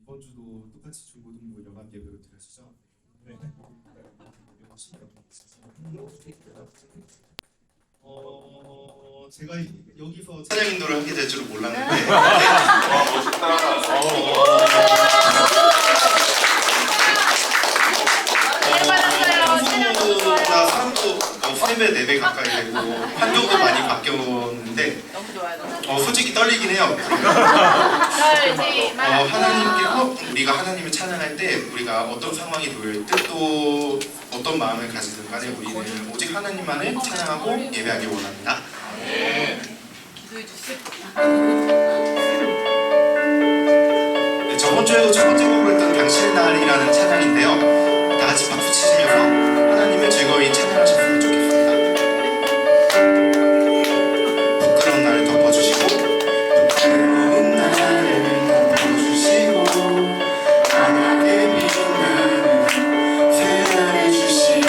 이번 주도 똑같이 중고등부 여간 예배로 드려주죠. 네. 제가 여기서 찬양 인도를 하게 될 줄은 몰랐는데. 평소보다 사람도 3배, 4배 가까이 되고 환경도 많이 바뀌었는데 너무 좋아요. 솔직히 떨리긴 해요. 하나님께서 우리가 하나님을 찬양할 때 우리가 어떤 상황이 놓일 때 또 어떤 마음을 가지든 간에 우리는 오직 하나님만을 찬양하고 예배하기 원합니다. 기도해 주세요. 네, 저번 주에도 첫 번째 곡으로 했던 당신의 날이라는 찬양인데요. 다 같이 박수 치시면서 하나님을 즐거이 찬양하셨으면 좋겠습니다. 부끄러운 나를 덮어주시고 부끄러운 나를 덮어주시고 환하게 빛나는 새날을 주시네.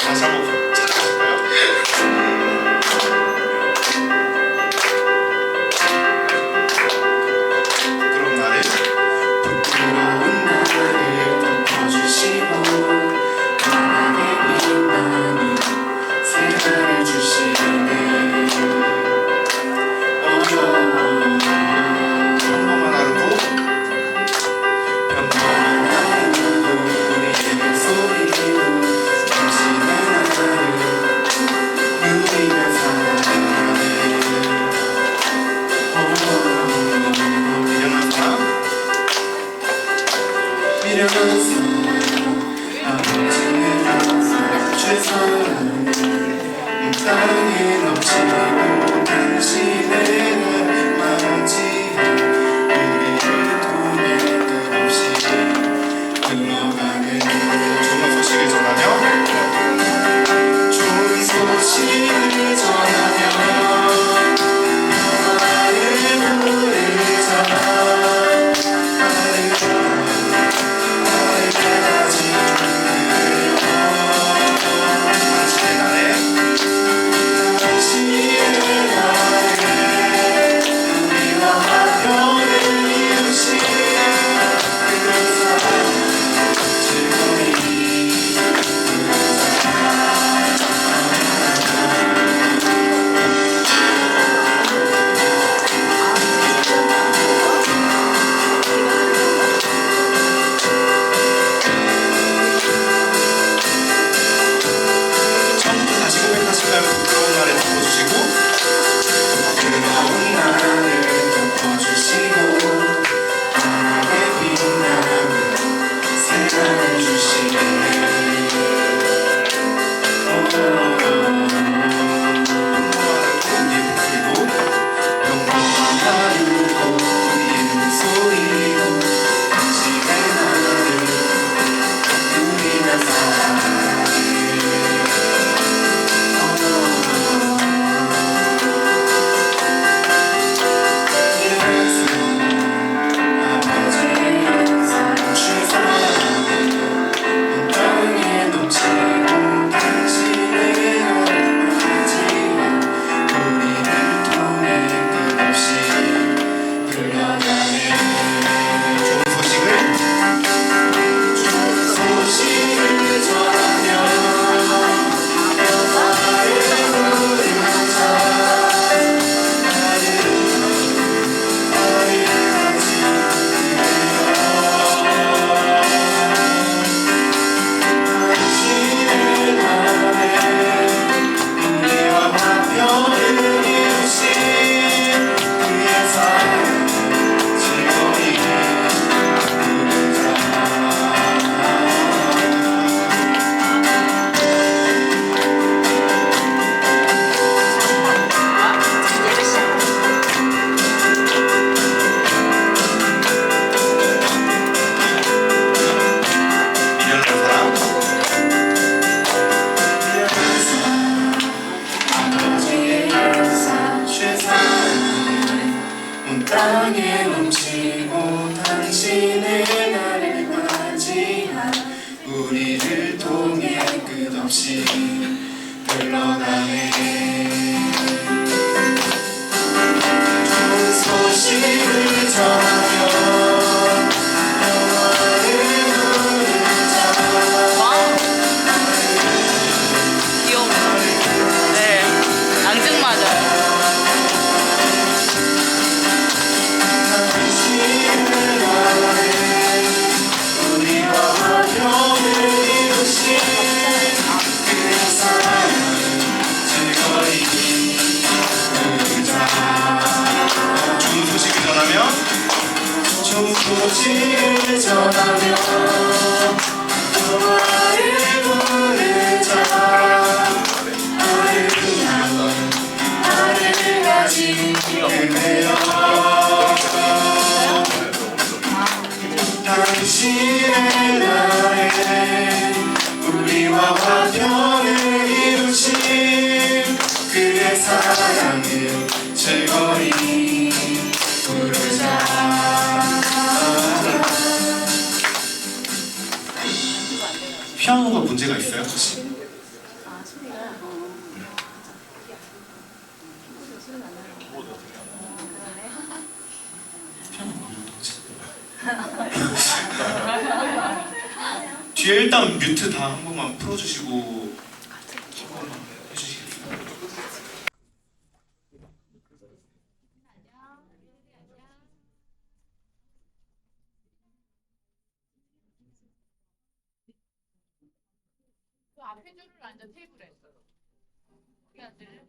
다시 한번 찾아볼까요? 부끄러운 나를 덮어주시고 환하게 빛나는 새날을 주시네. 평범한 하루도 우리의 소리로 당신의 나를 누리며 살아가네. 미련한 사람 아버지의 항상 최선을 땅에 넘치고 당신의 나를 맞이해 우리를 통해 끝없이 흘러가네. 좋은 소식을 전하며 좋은 소식을 전하며 나를 부르자. 처음부터 다시 고백하실까요? 부끄러운 나를 덮어주시고 부끄러운 나를 덮어주시고 환하게 빛나는 새날을 주시네. 평범한 하루도 우리의 소리로 당신의 나를 누리며 살아가네. 아버지의 항상 최선을 땅에 넘치고 당신의 나를 맞이해 우리를 통해 끝없이 흘러가네. 좋은 소식을 전하며 나를 부르자. 당신의 나라에 우리와 화평을 이루신 그의 사랑 즐거이 부르자. 미련한 사람 아버지의 항상 최선을 온 땅에 넘치고 당신 소식을 전하며 와우. 귀여워. 네. 앙증맞아요. 우리와 화평을 이루신 그 사랑을 즐거이 부르자. 좋은 소식을 전하며 좋은 소식을 전하며 노아를 부르자. 하늘 가진 은혜여 당신의 나라에 우리와 화평을 이루신 그의 사랑을 즐거이 부르자. 피아노가 문제가 있어요 혹시? 뒤에 일단 뮤트 다 한 번만 풀어주시고 한 번만 해주시겠어요? 그 앞에 줄을 앉아 테이블에. 어디 앉을래?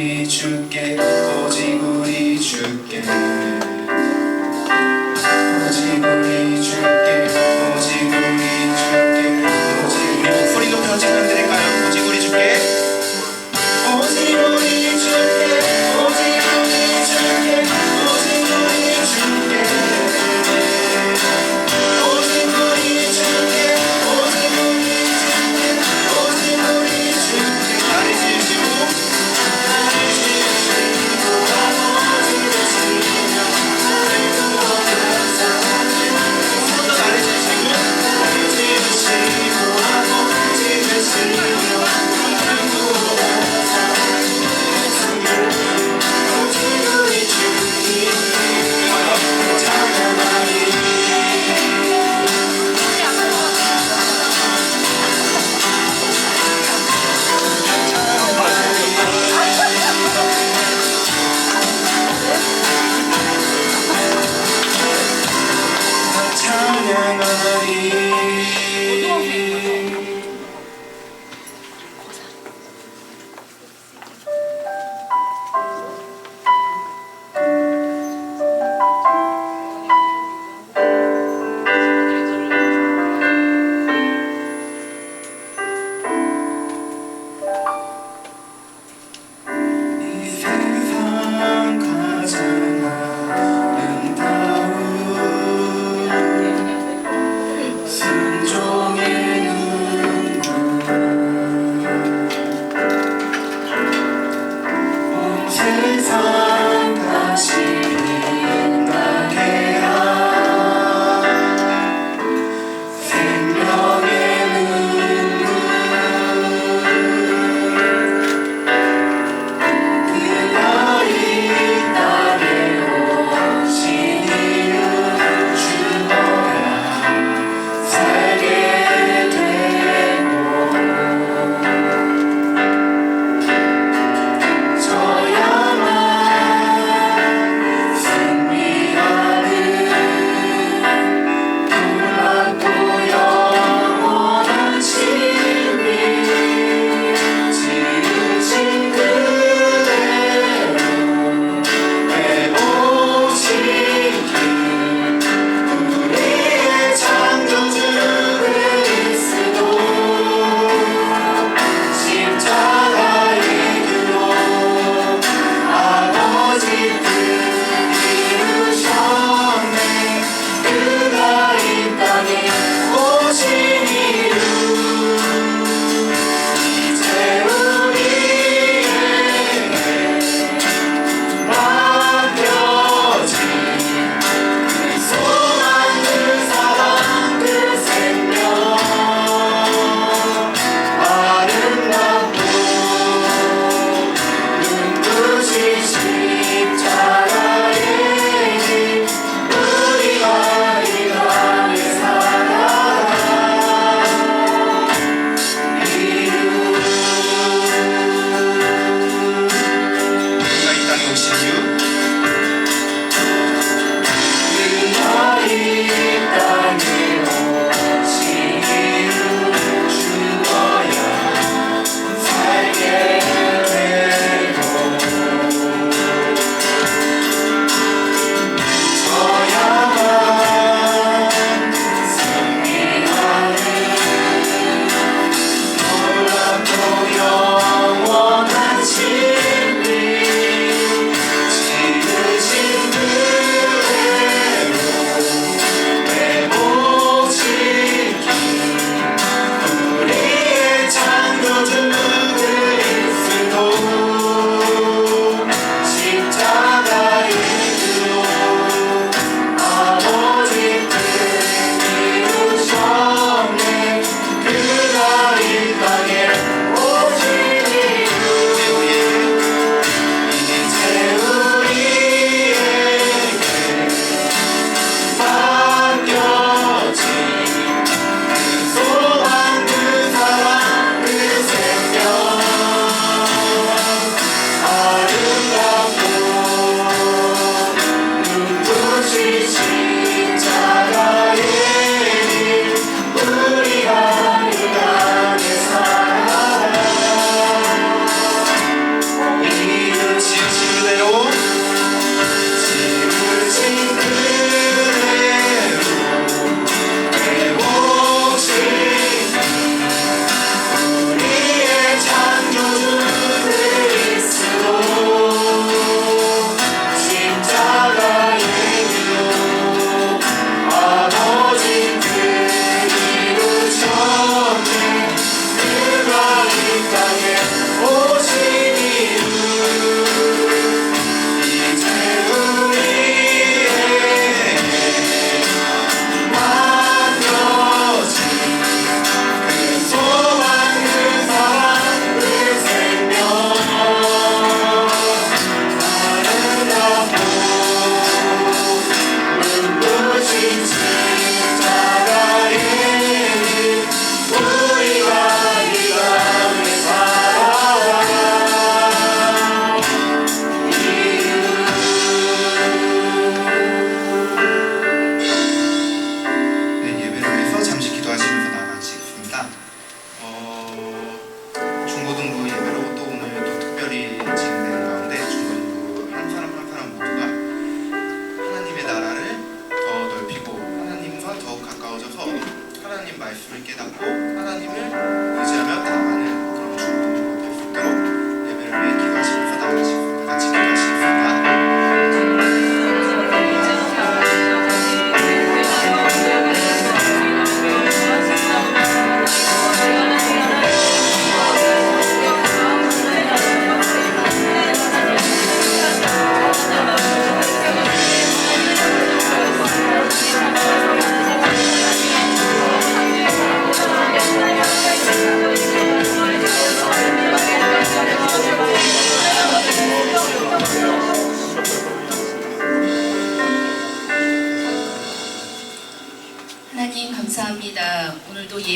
우리 주께 오직 우리 주께 오직 우리 주께 오직 우리 주께 오직 우리 목소리 높여 찬양 드릴까요? 오직 우리 주께 오직 우리 주께 오직 우리 주께 오직 우리 주께 오직 우리 주께 오직 우리 주께 오직 우리 주께 나를 지으시고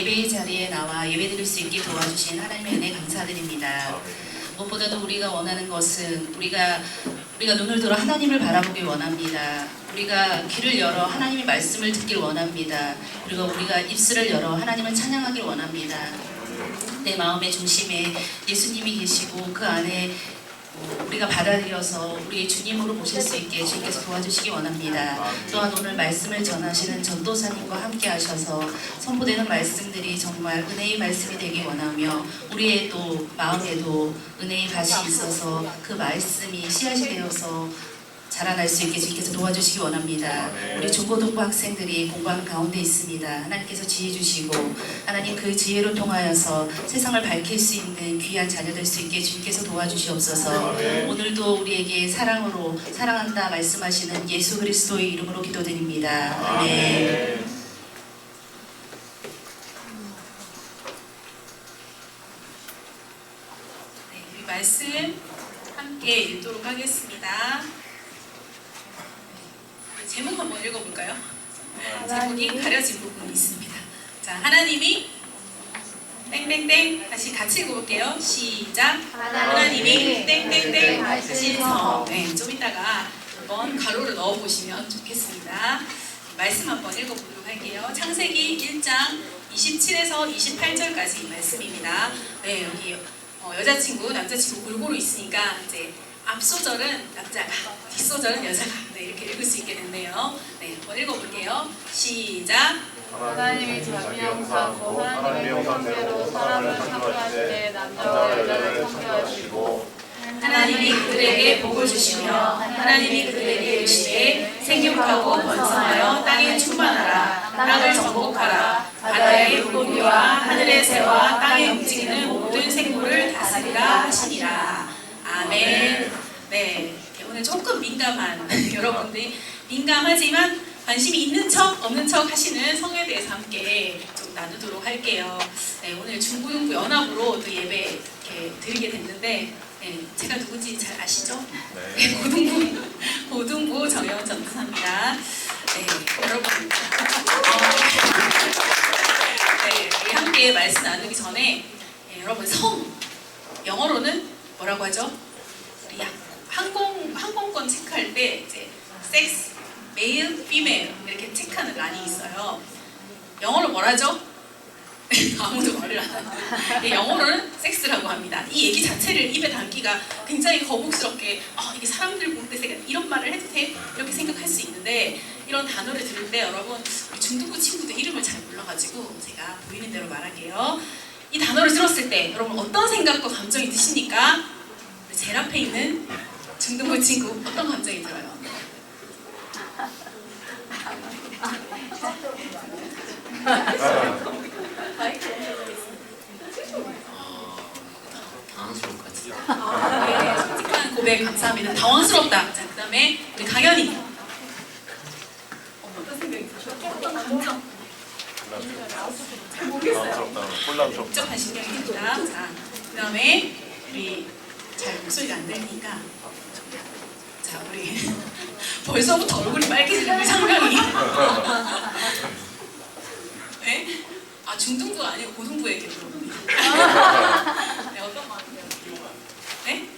예배의 자리에 나와 예배드릴 수 있게 도와주신 하나님의 은혜 감사드립니다. 무엇보다도 우리가 원하는 것은 우리가 눈을 들어 하나님을 바라보길 원합니다. 우리가 귀를 열어 하나님의 말씀을 듣길 원합니다. 그리고 우리가 입술을 열어 하나님을 찬양하길 원합니다. 내 마음의 중심에 예수님이 계시고 그 안에 우리가 받아들여서 우리의 주님으로 모실 수 있게 주님께서 도와주시기 원합니다. 또한 오늘 말씀을 전하시는 전도사님과 함께 하셔서 선포되는 말씀들이 정말 은혜의 말씀이 되기 원하며 우리의 또 마음에도 은혜의 밭이 있어서 그 말씀이 씨앗이 되어서 자라날 수 있게 주님께서 도와주시기 원합니다. 우리 중고등부 학생들이 공부하는 가운데 있습니다. 하나님께서 지혜 주시고 하나님 그 지혜로 통하여서 세상을 밝힐 수 있는 귀한 자녀 될 수 있게 주님께서 도와주시옵소서. 오늘도 우리에게 사랑으로 사랑한다 말씀하시는 예수 그리스도의 이름으로 기도드립니다. 아멘. 우리 말씀 함께 읽도록 하겠습니다. 제목 한번 읽어볼까요? 제목이 가려진 부분이 있습니다. 자, 하나님이 땡땡땡 다시 같이 읽어볼게요. 시작. 하나님이 땡땡땡 하신 성. 네, 좀 이따가 한번 가로를 넣어보시면 좋겠습니다. 말씀 한번 읽어보도록 할게요. 창세기 1장 27에서 28절까지 말씀입니다. 네, 여기 여자친구, 남자친구 골고루 있으니까 이제 앞소절은 남자가, 뒷소절은 여자가 이렇게 읽을 수 있게 됐네요. 네, 한번 읽어볼게요. 시작. 하나님이 자기 형상으로 하나님의 형상대로 사람을 창조하시되 남자와 여자를 창조하시고 하나님이 그들에게 복을 주시며 하나님이 그들에게 이르시되 생육하고 번성하여 땅에 충만하라. 땅을 정복하라. 바다의 물고기와 하늘의 새와 땅에 움직이는 모든 생물을 다스리라 하시니라. 아멘. 네, 오늘 조금 민감한 여러분들이 민감하지만 관심이 있는 척 없는 척 하시는 성에 대해서 함께 좀 나누도록 할게요. 네, 오늘 중고등부 연합으로 또 예배 이렇게 드리게 됐는데 네, 제가 누군지 잘 아시죠? 네, 고등부 정혜원 전도사입니다. 네, 여러분 네, 우리 함께 말씀 나누기 전에 네, 여러분 성 영어로는 뭐라고 하죠? 우리 항공권 체크할 때 이제 섹스, 메일, 피메일 이렇게 체크하는 란이 있어요. 영어로 뭐라죠? 아무도 말을 안 하는데 영어로는 섹스라고 합니다. 이 얘기 자체를 입에 담기가 굉장히 거북스럽게 이게 사람들 볼 때 이런 말을 해도 돼? 이렇게 생각할 수 있는데 이런 단어를 들을 때 여러분 우리 중등부 친구들 이름을 잘 몰라가지고 제가 보이는 대로 말할게요. 이 단어를 들었을 때 여러분 어떤 생각과 감정이 드십니까? 제일 앞에 있는 중등부 친구 어떤 감정이 들어요? 당황스러울 것 같아요. 네, 솔직한 고백 감사합니다. 당황스럽다. 자, 그 다음에 우리 강연이 어떤 생각이 드셔요? 어떤 감정? 잘 모르겠어요. 복잡한 신경이 듭니다. 자, 그 다음에 우리 잘 목소리가 안 들리니까 자, 우리 벌써부터 얼굴이 빨개지는 우리 상명이 네? 아, 중등부가 아니고 고등부 얘기 들어봅니다. 네, 어떤 마음이에요? 네?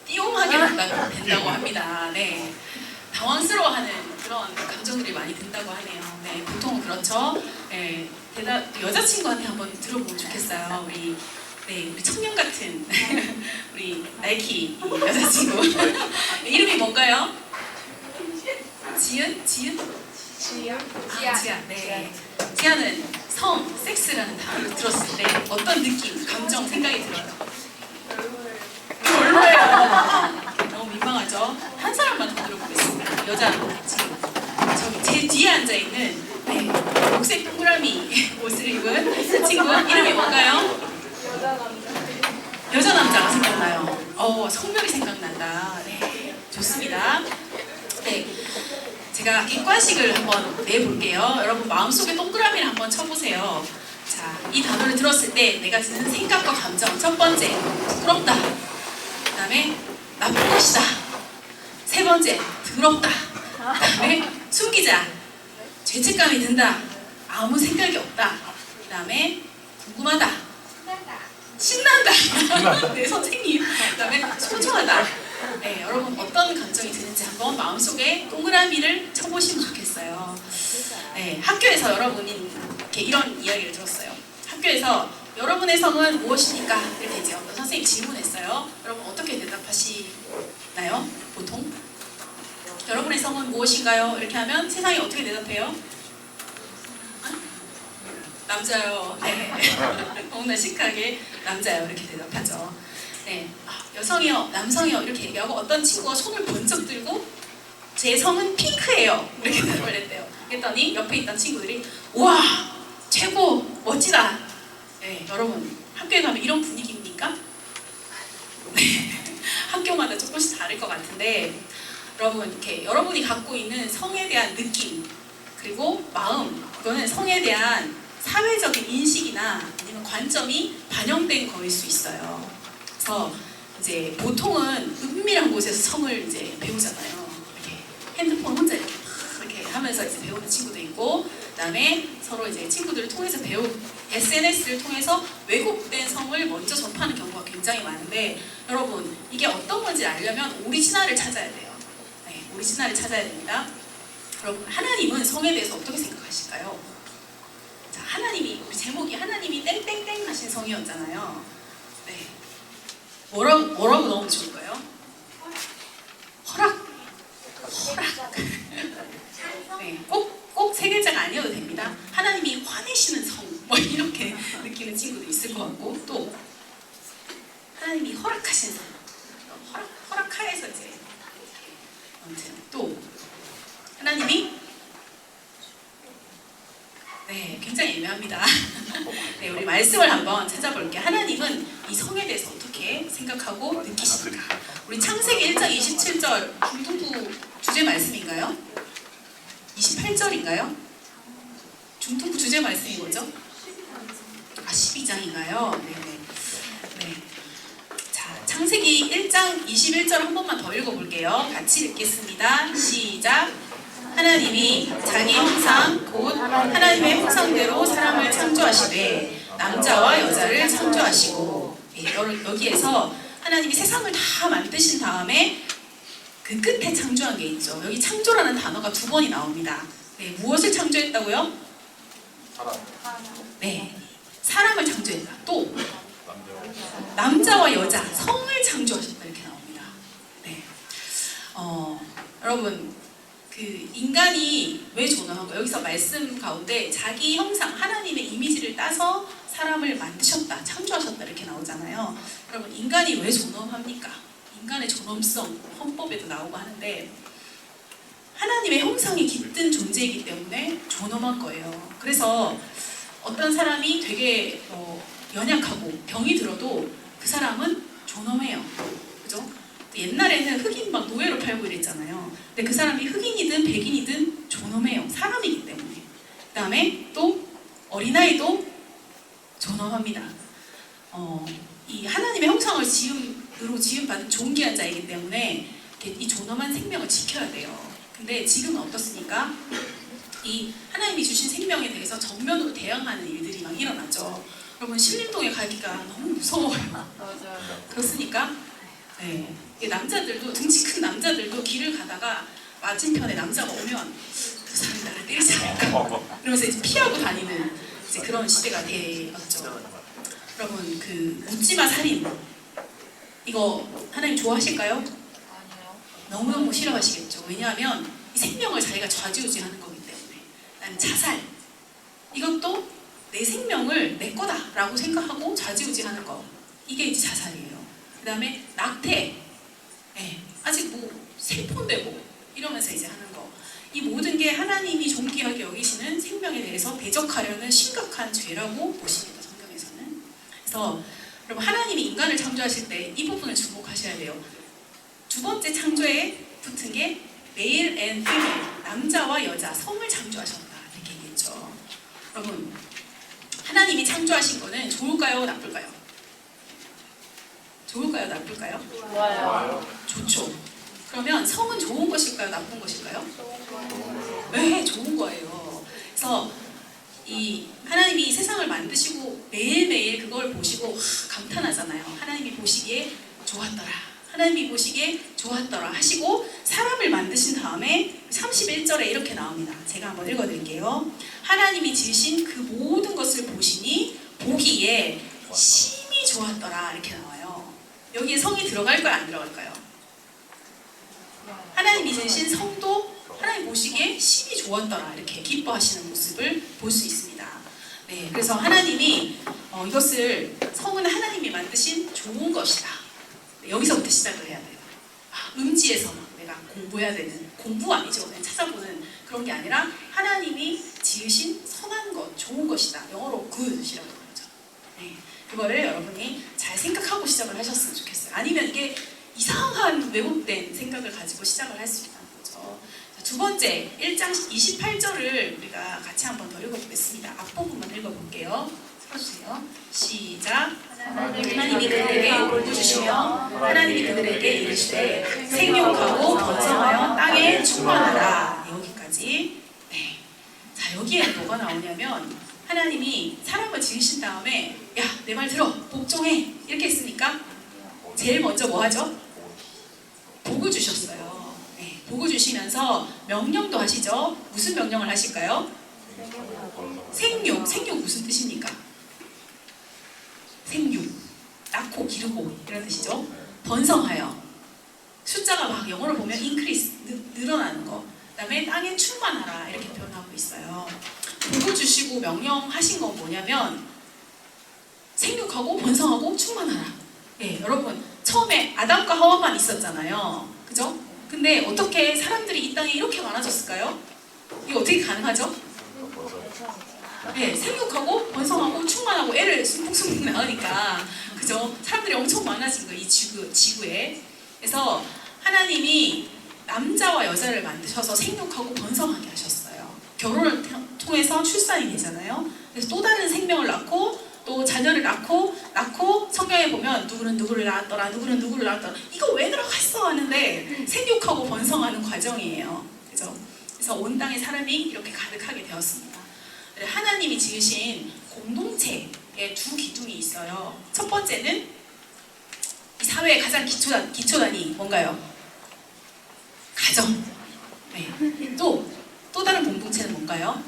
띄용하게 된다고 합니다. 네. 당황스러워하는 그런 감정들이 많이 든다고 하네요. 네, 보통은 그렇죠. 네, 여자친구한테 한번 들어보면 좋겠어요. 우리 청년 같은 우리 나이키 여자친구 이름이 뭔가요? 지은? 아, 지아. 네. 지아는 성, 섹스라는 단어를 들었을 때 어떤 느낌, 감정, 생각이 들어요? 별로예요. 너무 민망하죠? 한 사람만 더 들어보겠습니다. 여자 지금 저기 제 뒤에 앉아있는 녹색 동그라미 옷을 입은 친구 이름이 뭔가요? 여자 남자가 생각나요. 성별이 생각난다. 네, 좋습니다. 네, 제가 객관식을 한번 내볼게요. 여러분 마음속에 동그라미를 한번 쳐보세요. 자, 이 단어를 들었을 때 내가 드는 생각과 감정. 첫 번째, 부끄럽다. 그 다음에 나쁜 것이다. 세 번째, 더럽다. 그 다음에 숨기자. 죄책감이 든다. 아무 생각이 없다. 그 다음에 궁금하다. 신난다. 네, 선생님. 그 다음에 소중하다. 네, 여러분 어떤 감정이 드는지 한번 마음속에 동그라미를 쳐보시면 좋겠어요. 네, 학교에서 여러분이 이렇게 이런 이야기를 들었어요. 학교에서 여러분의 성은 무엇입니까? 이렇게 이제 어떤 선생님이 질문했어요. 여러분 어떻게 대답하시나요? 보통? 여러분의 성은 무엇인가요? 이렇게 하면 세상이 어떻게 대답해요? 남자요. 네. 너무나 시크하게 남자요. 이렇게 대답하죠. 네. 여성이요, 남성이요. 이렇게 얘기하고 어떤 친구가 손을 번쩍 들고 제 성은 핑크예요. 이렇게 대답을 했대요. 그랬더니 옆에 있던 친구들이 우와 최고 멋지다. 네, 여러분 학교에 가면 이런 분위기입니까? 네. 학교마다 조금씩 다를 것 같은데 여러분 이렇게 여러분이 갖고 있는 성에 대한 느낌 그리고 마음 이거는 성에 대한 사회적인 인식이나 아니면 관점이 반영된 거일 수 있어요. 그래서 이제 보통은 은밀한 곳에서 성을 이제 배우잖아요. 이렇게 핸드폰 혼자 이렇게 하면서 이제 배우는 친구도 있고, 그다음에 서로 이제 친구들을 통해서 SNS를 통해서 왜곡된 성을 먼저 접하는 경우가 굉장히 많은데, 여러분 이게 어떤 건지 알려면 오리지널을 찾아야 돼요. 네, 오리지널을 찾아야 됩니다. 여러분 하나님은 성에 대해서 어떻게 생각하실까요? 자, 하나님이 우리 제목이 하나님이 땡땡땡 하신 성이었잖아요. 네, 뭐라고 넣으면 좋을까요? 허락. 네, 꼭 세 글자가 아니어도 됩니다. 하나님이 화내시는 성, 뭐 이렇게 느끼는 친구도 있을 것 같고, 또 하나님이 허락하신 성, 허락하에서 이제 아무튼 또 하나님이 네, 굉장히 애매합니다. 네, 우리 말씀을 한번 찾아볼게요. 하나님은 이 성에 대해서 어떻게 생각하고 느끼십니까? 우리 창세기 1장 27절 중등부 주제 말씀인가요? 28절인가요? 중등부 주제 말씀이 뭐죠? 12장인가요? 네네. 네. 자, 창세기 1장 21절 한 번만 더 읽어볼게요. 같이 읽겠습니다. 시작. 하나님이 자기 형상 곧 하나님의 형상대로 사람을 창조하시되 남자와 여자를 창조하시고, 여기에서 하나님이 세상을 다 만드신 다음에 그 끝에 창조한 게 있죠. 여기 창조라는 단어가 2번이 나옵니다. 네, 무엇을 창조했다고요? 네, 사람을 창조했다. 또 남자와 여자, 성을 창조하셨다 이렇게 나옵니다. 네, 여러분 그 인간이 왜 존엄한가? 여기서 말씀 가운데 자기 형상, 하나님의 이미지를 따서 사람을 만드셨다, 창조하셨다 이렇게 나오잖아요. 여러분 인간이 왜 존엄합니까? 인간의 존엄성, 헌법에도 나오고 하는데 하나님의 형상이 깃든 존재이기 때문에 존엄한 거예요. 그래서 어떤 사람이 되게 연약하고 병이 들어도 그 사람은 존엄해요. 그죠? 옛날에는 흑인 막 노예로 팔고 이랬잖아요. 근데 그 사람이 흑인이든 백인이든 존엄해요. 사람이기 때문에. 그 다음에 또 어린아이도 존엄합니다. 이 하나님의 형상을 지음으로 지음받은 존귀한 자이기 때문에 이 존엄한 생명을 지켜야 돼요. 근데 지금은 어떻습니까? 이 하나님이 주신 생명에 대해서 정면으로 대항하는 일들이 막 일어나죠. 여러분 신림동에 가기가 너무 무서워요. 맞아요. 그렇습니까? 네. 남자들도 등치 큰 남자들도 길을 가다가 맞은편에 남자가 오면 그 사람이 나를 때리지 않을까 그러면서 이제 피하고 다니는 이제 그런 시대가 되었죠. 여러분 그 묻지마 살인 이거 하나님 좋아하실까요? 아니요. 너무너무 싫어하시겠죠. 왜냐하면 이 생명을 자기가 좌지우지하는 거기 때문에. 그다음에 자살 이것도 내 생명을 내 거다라고 생각하고 좌지우지하는 거 이게 이제 자살이에요. 그 다음에 낙태 네, 아직 뭐 세포인데 뭐 이러면서 이제 하는 거 이 모든 게 하나님이 존귀하게 여기시는 생명에 대해서 대적하려는 심각한 죄라고 보십니다. 성경에서는. 그래서 여러분 하나님이 인간을 창조하실 때 이 부분을 주목하셔야 돼요. 두 번째 창조에 붙은 게 male and female 남자와 여자 성을 창조하셨다 이렇게 얘기했죠. 여러분 하나님이 창조하신 거는 좋을까요? 나쁠까요? 좋을까요? 나쁠까요? 좋아요. 좋죠. 그러면 성은 좋은 것일까요? 나쁜 것일까요? 네, 좋은 거예요. 그래서 이 하나님이 세상을 만드시고 매일매일 그걸 보시고 감탄하잖아요. 하나님이 보시기에 좋았더라. 하나님이 보시기에 좋았더라 하시고 사람을 만드신 다음에 31절에 이렇게 나옵니다. 제가 한번 읽어드릴게요. 하나님이 지으신 그 모든 것을 보시니 보기에 심히 좋았더라 이렇게 나와요. 여기에 성이 들어갈까요? 안 들어갈까요? 하나님이 지으신 성도 하나님 보시기에 심히 좋았더라 이렇게 기뻐하시는 모습을 볼 수 있습니다. 네, 그래서 하나님이 이것을 성은 하나님이 만드신 좋은 것이다. 네, 여기서부터 시작을 해야 돼요. 음지에서 내가 공부해야 되는 공부 아니죠. 그냥 찾아보는 그런 게 아니라 하나님이 지으신 선한 것, 좋은 것이다. 영어로 good이라고 하죠. 네, 그거를 여러분이 잘 생각하고 시작을 하셨으면 좋겠어요. 아니면 이게 이상한 왜곡된 생각을 가지고 시작을 할 수 있다는 거죠. 두 번째, 1장 28절을 우리가 같이 한번 더 읽어보겠습니다. 앞부분만 읽어볼게요. 써주세요. 시작. 하나님이 그들에게 복을 주시며 하나님이 그들에게 이르시되 생육하고 번성하여 땅에 충만하라. 여기까지. 네. 자, 여기에 뭐가 나오냐면 하나님이 사람을 지으신 다음에 야, 내 말 들어. 복종해. 이렇게 했으니까 제일 먼저 뭐 하죠? 복을 주셨어요. 네, 복을 주시면서 명령도 하시죠. 무슨 명령을 하실까요? 생육. 생육 무슨 뜻입니까? 생육. 낳고 기르고 이런 뜻이죠. 번성하여. 숫자가 막 영어로 보면 increase, 늘어나는 거. 그 다음에 땅에 충만하라 이렇게 표현하고 있어요. 복을 주시고 명령하신 건 뭐냐면 생육하고 번성하고 충만하라. 네, 여러분 처음에 아담과 하와만 있었잖아요. 그죠? 근데 어떻게 사람들이 이 땅에 이렇게 많아졌을까요? 이게 어떻게 가능하죠? 네, 생육하고 번성하고 충만하고 애를 숭풍숭풍 낳으니까 그죠? 사람들이 엄청 많아진 거예요. 이 지구에. 그래서 하나님이 남자와 여자를 만드셔서 생육하고 번성하게 하셨어요. 결혼을 통해서 출산이 되잖아요. 그래서 또 다른 생명을 낳고 또 자녀를 낳고 성경에 보면 누구는 누구를 낳았더라, 누구는 누구를 낳았더라. 이거 왜 들어가 있어 하는데 생육하고 번성하는 과정이에요. 그죠? 그래서 온 땅에 사람이 이렇게 가득하게 되었습니다. 하나님이 지으신 공동체에 두 기둥이 있어요. 첫 번째는 이 사회의 가장 기초단이 뭔가요? 가정. 네. 또 다른 공동체는 뭔가요?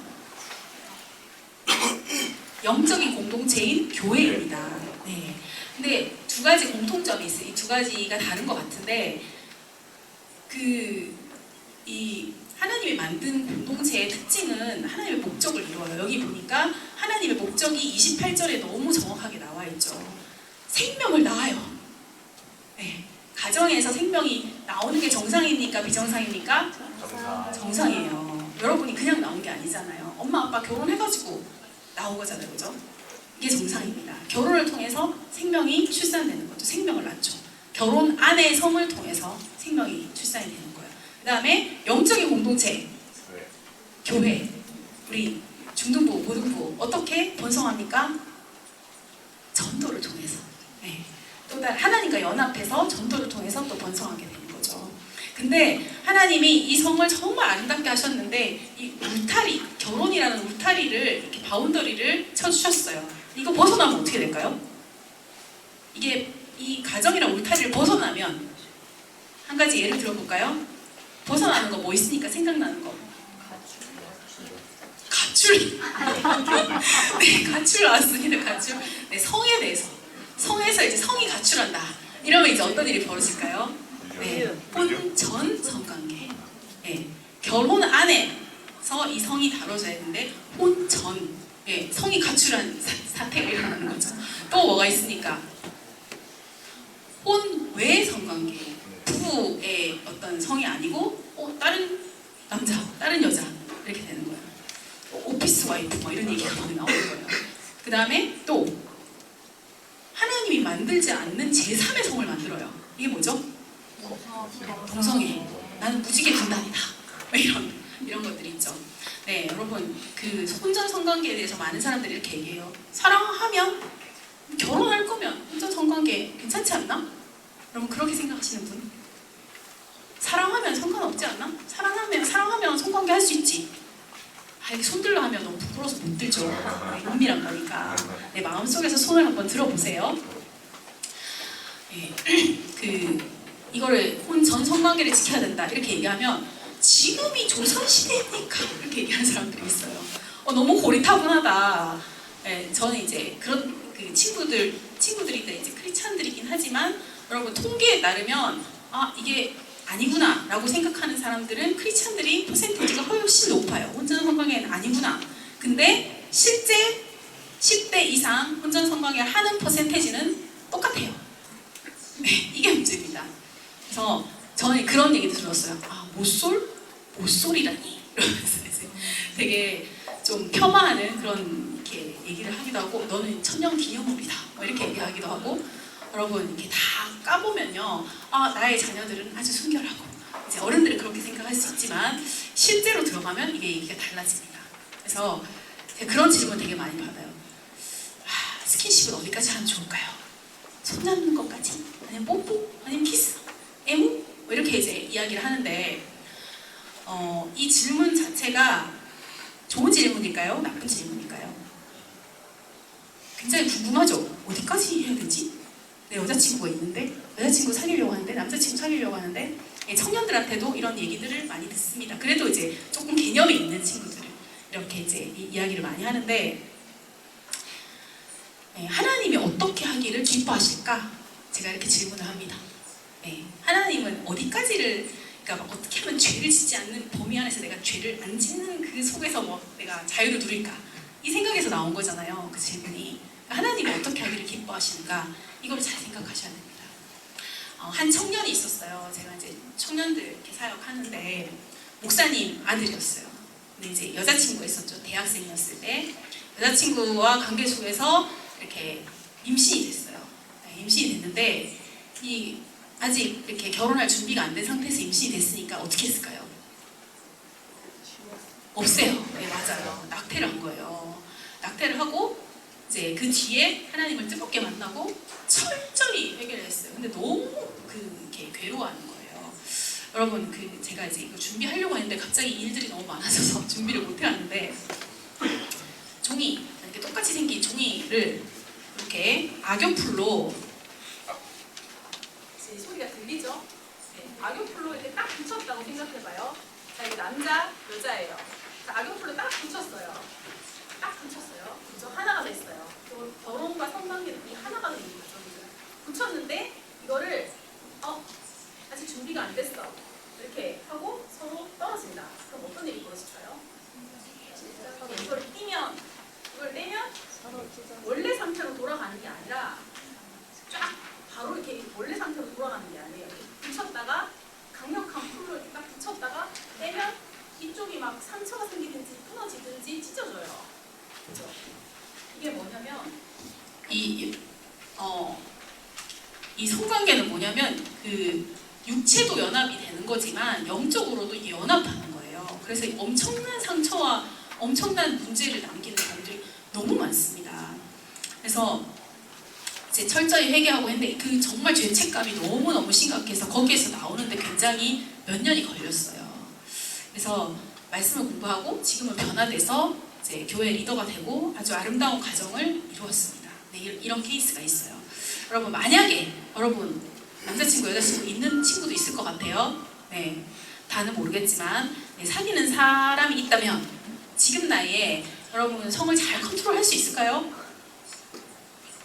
영적인 공동체인 교회입니다. 네. 근데 두 가지 공통점이 있어요. 이 두 가지가 다른 것 같은데 이 하나님이 만든 공동체의 특징은 하나님의 목적을 이루어요. 여기 보니까 하나님의 목적이 28절에 너무 정확하게 나와 있죠. 생명을 낳아요. 네. 가정에서 생명이 나오는 게 정상입니까? 비정상입니까? 정상이에요. 여러분이 그냥 나온 게 아니잖아요. 엄마 아빠 결혼해가지고 나온 거잖아요. 그죠? 이게 정상입니다. 결혼을 통해서 생명이 출산되는 거죠. 생명을 낳죠. 결혼 안의 성을 통해서 생명이 출산이 되는 거예요. 그 다음에 영적인 공동체, 교회, 우리 중등부, 고등부 어떻게 번성합니까? 전도를 통해서. 네. 또 다른 하나님과 연합해서 전도를 통해서 또 번성하게 되는 거죠. 근데 하나님이 이 성을 정말 아름답게 하셨는데 이 울타리, 결혼이라는 울타리를 이렇게 바운더리를 쳐주셨어요. 이거 벗어나면 어떻게 될까요? 이게 이 가정이랑 울타리를 벗어나면 한 가지 예를 들어볼까요? 벗어나는 거 뭐 있으니까 생각나는 거. 가출. 네, 가출 나왔습니다. 가출. 네, 성에 대해서. 성에서 이제 성이 가출한다. 이러면 이제 어떤 일이 벌어질까요? 네, 혼전 성관계. 네, 결혼 안에서 이 성이 다뤄져야 되는데 혼전, 네, 성이 가출한 사태가 일어나는 거죠. 또 뭐가 있습니까? 혼외 성관계. 부부의 어떤 성이 아니고 다른 남자, 다른 여자 이렇게 되는 거예요. 오피스 와이프 뭐 이런 얘기가 많이 나오는 거예요. 그 다음에 또 하나님이 만들지 않는 제3의 성을 만들어요. 이게 뭐죠? 동성애. 나는 무지개 군단이다. 이런 것들이 있죠. 네, 여러분 그 혼전 성관계에 대해서 많은 사람들이 이렇게 얘기해요. 사랑하면 결혼할 거면 혼전 성관계 괜찮지 않나? 여러분 그렇게 생각하시는 분? 사랑하면 상관없지 않나? 사랑하면 성관계 할 수 있지. 이렇게 손들러 하면 너무 부끄러워서 못 들죠. 은밀한 거니까. 내 마음속에서 손을 한번 들어보세요. 예, 이거를 전 성관계를 지켜야 된다 이렇게 얘기하면 지금이 조선시대니까 이렇게 얘기하는 사람들이 있어요. 너무 고리타분하다. 예, 저는 이제 그런 그 친구들이 이제 크리스찬들이긴 하지만 여러분 통계에 따르면 이게 아니구나 라고 생각하는 사람들은 크리스찬들이 퍼센테이지가 훨씬 높아요. 혼전 성관계는 아니구나. 근데 실제 10대 이상 혼전 성관계 하는 퍼센테이지는 똑같아요. 네, 이게 문제입니다. 그래서 저는 그런 얘기 들었어요. 모쏠이라니 이러면서 이제 되게 좀 폄하하는 그런 이렇게 얘기를 하기도 하고, 너는 천년 기념물이다 뭐 이렇게 얘기하기도 하고. 여러분 이렇게 다 까보면요, 나의 자녀들은 아주 순결하고, 이제 어른들은 그렇게 생각할 수 있지만 실제로 들어가면 이게 얘기가 달라집니다. 그래서 제가 그런 질문 되게 많이 받아요. 스킨십은 어디까지 하면 좋을까요? 손 잡는 것까지? 아니면 뽀뽀? 아니면 키스? 애무? 뭐 이렇게 이제 이야기를 하는데, 이 질문 자체가 좋은 질문일까요? 나쁜 질문일까요? 굉장히 궁금하죠? 어디까지 해야 되지? 내 여자친구가 있는데, 여자친구 사귀려고 하는데, 남자친구 사귀려고 하는데, 청년들한테도 이런 얘기들을 많이 듣습니다. 그래도 이제 조금 개념이 있는 친구들을 이렇게 이제 이야기를 많이 하는데, 하나님이 어떻게 하기를 기뻐하실까? 제가 이렇게 질문을 합니다. 하나님은 어디까지를, 그러니까 어떻게 하면 죄를 짓지 않는 범위 안에서 내가 죄를 안 짓는 그 속에서 내가 자유를 누릴까? 이 생각에서 나온 거잖아요. 그 질문이. 하나님이 어떻게 하기를 기뻐하시는가? 이걸 잘 생각하셔야 됩니다. 한 청년이 있었어요. 제가 이제 청년들 이렇게 사역하는데 목사님 아들이었어요. 근데 이제 여자친구가 있었죠. 대학생이었을 때 여자친구와 관계 속에서 이렇게 임신이 됐어요. 임신이 됐는데 아직 이렇게 결혼할 준비가 안 된 상태에서 임신이 됐으니까 어떻게 했을까요? 없애요. 네, 맞아요. 낙태를 한 거예요. 낙태를 하고 이제 그 뒤에 하나님을 뜨겁게 만나고 철저히 회개를 했어요. 근데 너무 이렇게 괴로워하는 거예요. 여러분 제가 이제 이거 준비하려고 했는데 갑자기 일들이 너무 많아져서 준비를 못 해왔는데, 종이 이렇게 똑같이 생긴 종이를 이렇게 악용풀로, 제 소리가 들리죠? 네, 악용풀로 이렇게 딱 붙였다고 생각해봐요. 자, 이게 남자, 여자예요. 자, 악용풀로 딱 붙였어요. 딱 붙였어요. 그죠? 하나가 됐어요. 결혼과 성관계는 이 하나가 되는 거죠. 붙였는데 이거를 아직 준비가 안 됐어. 이렇게 하고 서로 떨어진다. 그럼 어떤 일이 벌어질까요? 이걸 떼면 원래 상태로 돌아가는 게 아니라 쫙 바로 이렇게 원래 상태로 돌아가는 게 아니에요. 붙였다가 강력한 풀로 이렇게 딱 붙였다가 떼면 이쪽이 막 상처가 생기든지 끊어지든지 찢어져요. 그죠? 이게 뭐냐면 이 성관계는 뭐냐면 육체도 연합이 되는 거지만 영적으로도 이게 연합하는 거예요. 그래서 엄청난 상처와 엄청난 문제를 남기는 경우들이 너무 많습니다. 그래서 이제 철저히 회개하고 했는데 정말 죄책감이 너무너무 심각해서 거기에서 나오는데 굉장히 몇 년이 걸렸어요. 그래서 말씀을 공부하고 지금은 변화돼서 이제 교회 리더가 되고 아주 아름다운 가정을 이루었습니다. 네, 이런 케이스가 있어요. 여러분 만약에 여러분 남자친구 여자친구 있는 친구도 있을 것 같아요. 네, 다는 모르겠지만 사귀는 사람이 있다면 지금 나이에 여러분 성을 잘 컨트롤할 수 있을까요?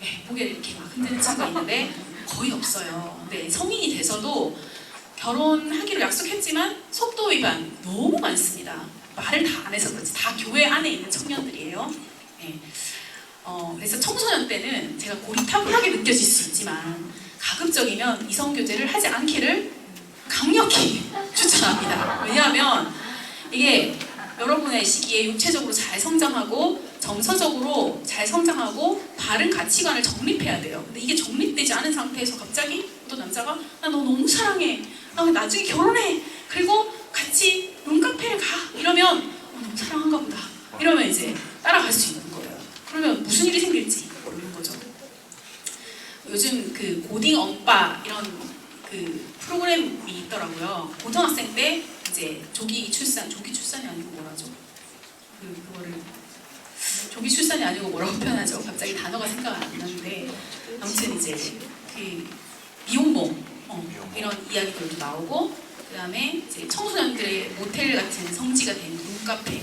네, 고개를 이렇게 막 흔드는 친구가 있는데 거의 없어요. 근데 성인이 돼서도 결혼하기로 약속했지만 속도 위반 너무 많습니다. 말을 다 안 해서 그렇지 다 교회 안에 있는 청년들이에요. 네. 그래서 청소년 때는 제가 고리타분하게 느껴질 수 있지만 가급적이면 이성교제를 하지 않기를 강력히 추천합니다. 왜냐하면 이게 여러분의 시기에 육체적으로 잘 성장하고 정서적으로 잘 성장하고 바른 가치관을 정립해야 돼요. 근데 이게 정립되지 않은 상태에서 갑자기 어떤 남자가 나 너 너무 사랑해, 나 나중에 결혼해, 그리고 같이 룸카페를 가 이러면 너무 사랑한가 보다 이러면 이제 따라갈 수 있는 거예요. 그러면 무슨 일이 생길지 모르는 거죠. 요즘 고딩 엄빠 이런 프로그램이 있더라고요. 고등학생 때 이제 조기 출산이 아니고 뭐라죠? 그거를 조기 출산이 아니고 뭐라고 표현하죠? 갑자기 단어가 생각 안 나는데 아무튼 이제 그 미혼모 이런 이야기들도 나오고 그 다음에 이제 청소년들의 모텔 같은 성지가 된 룸카페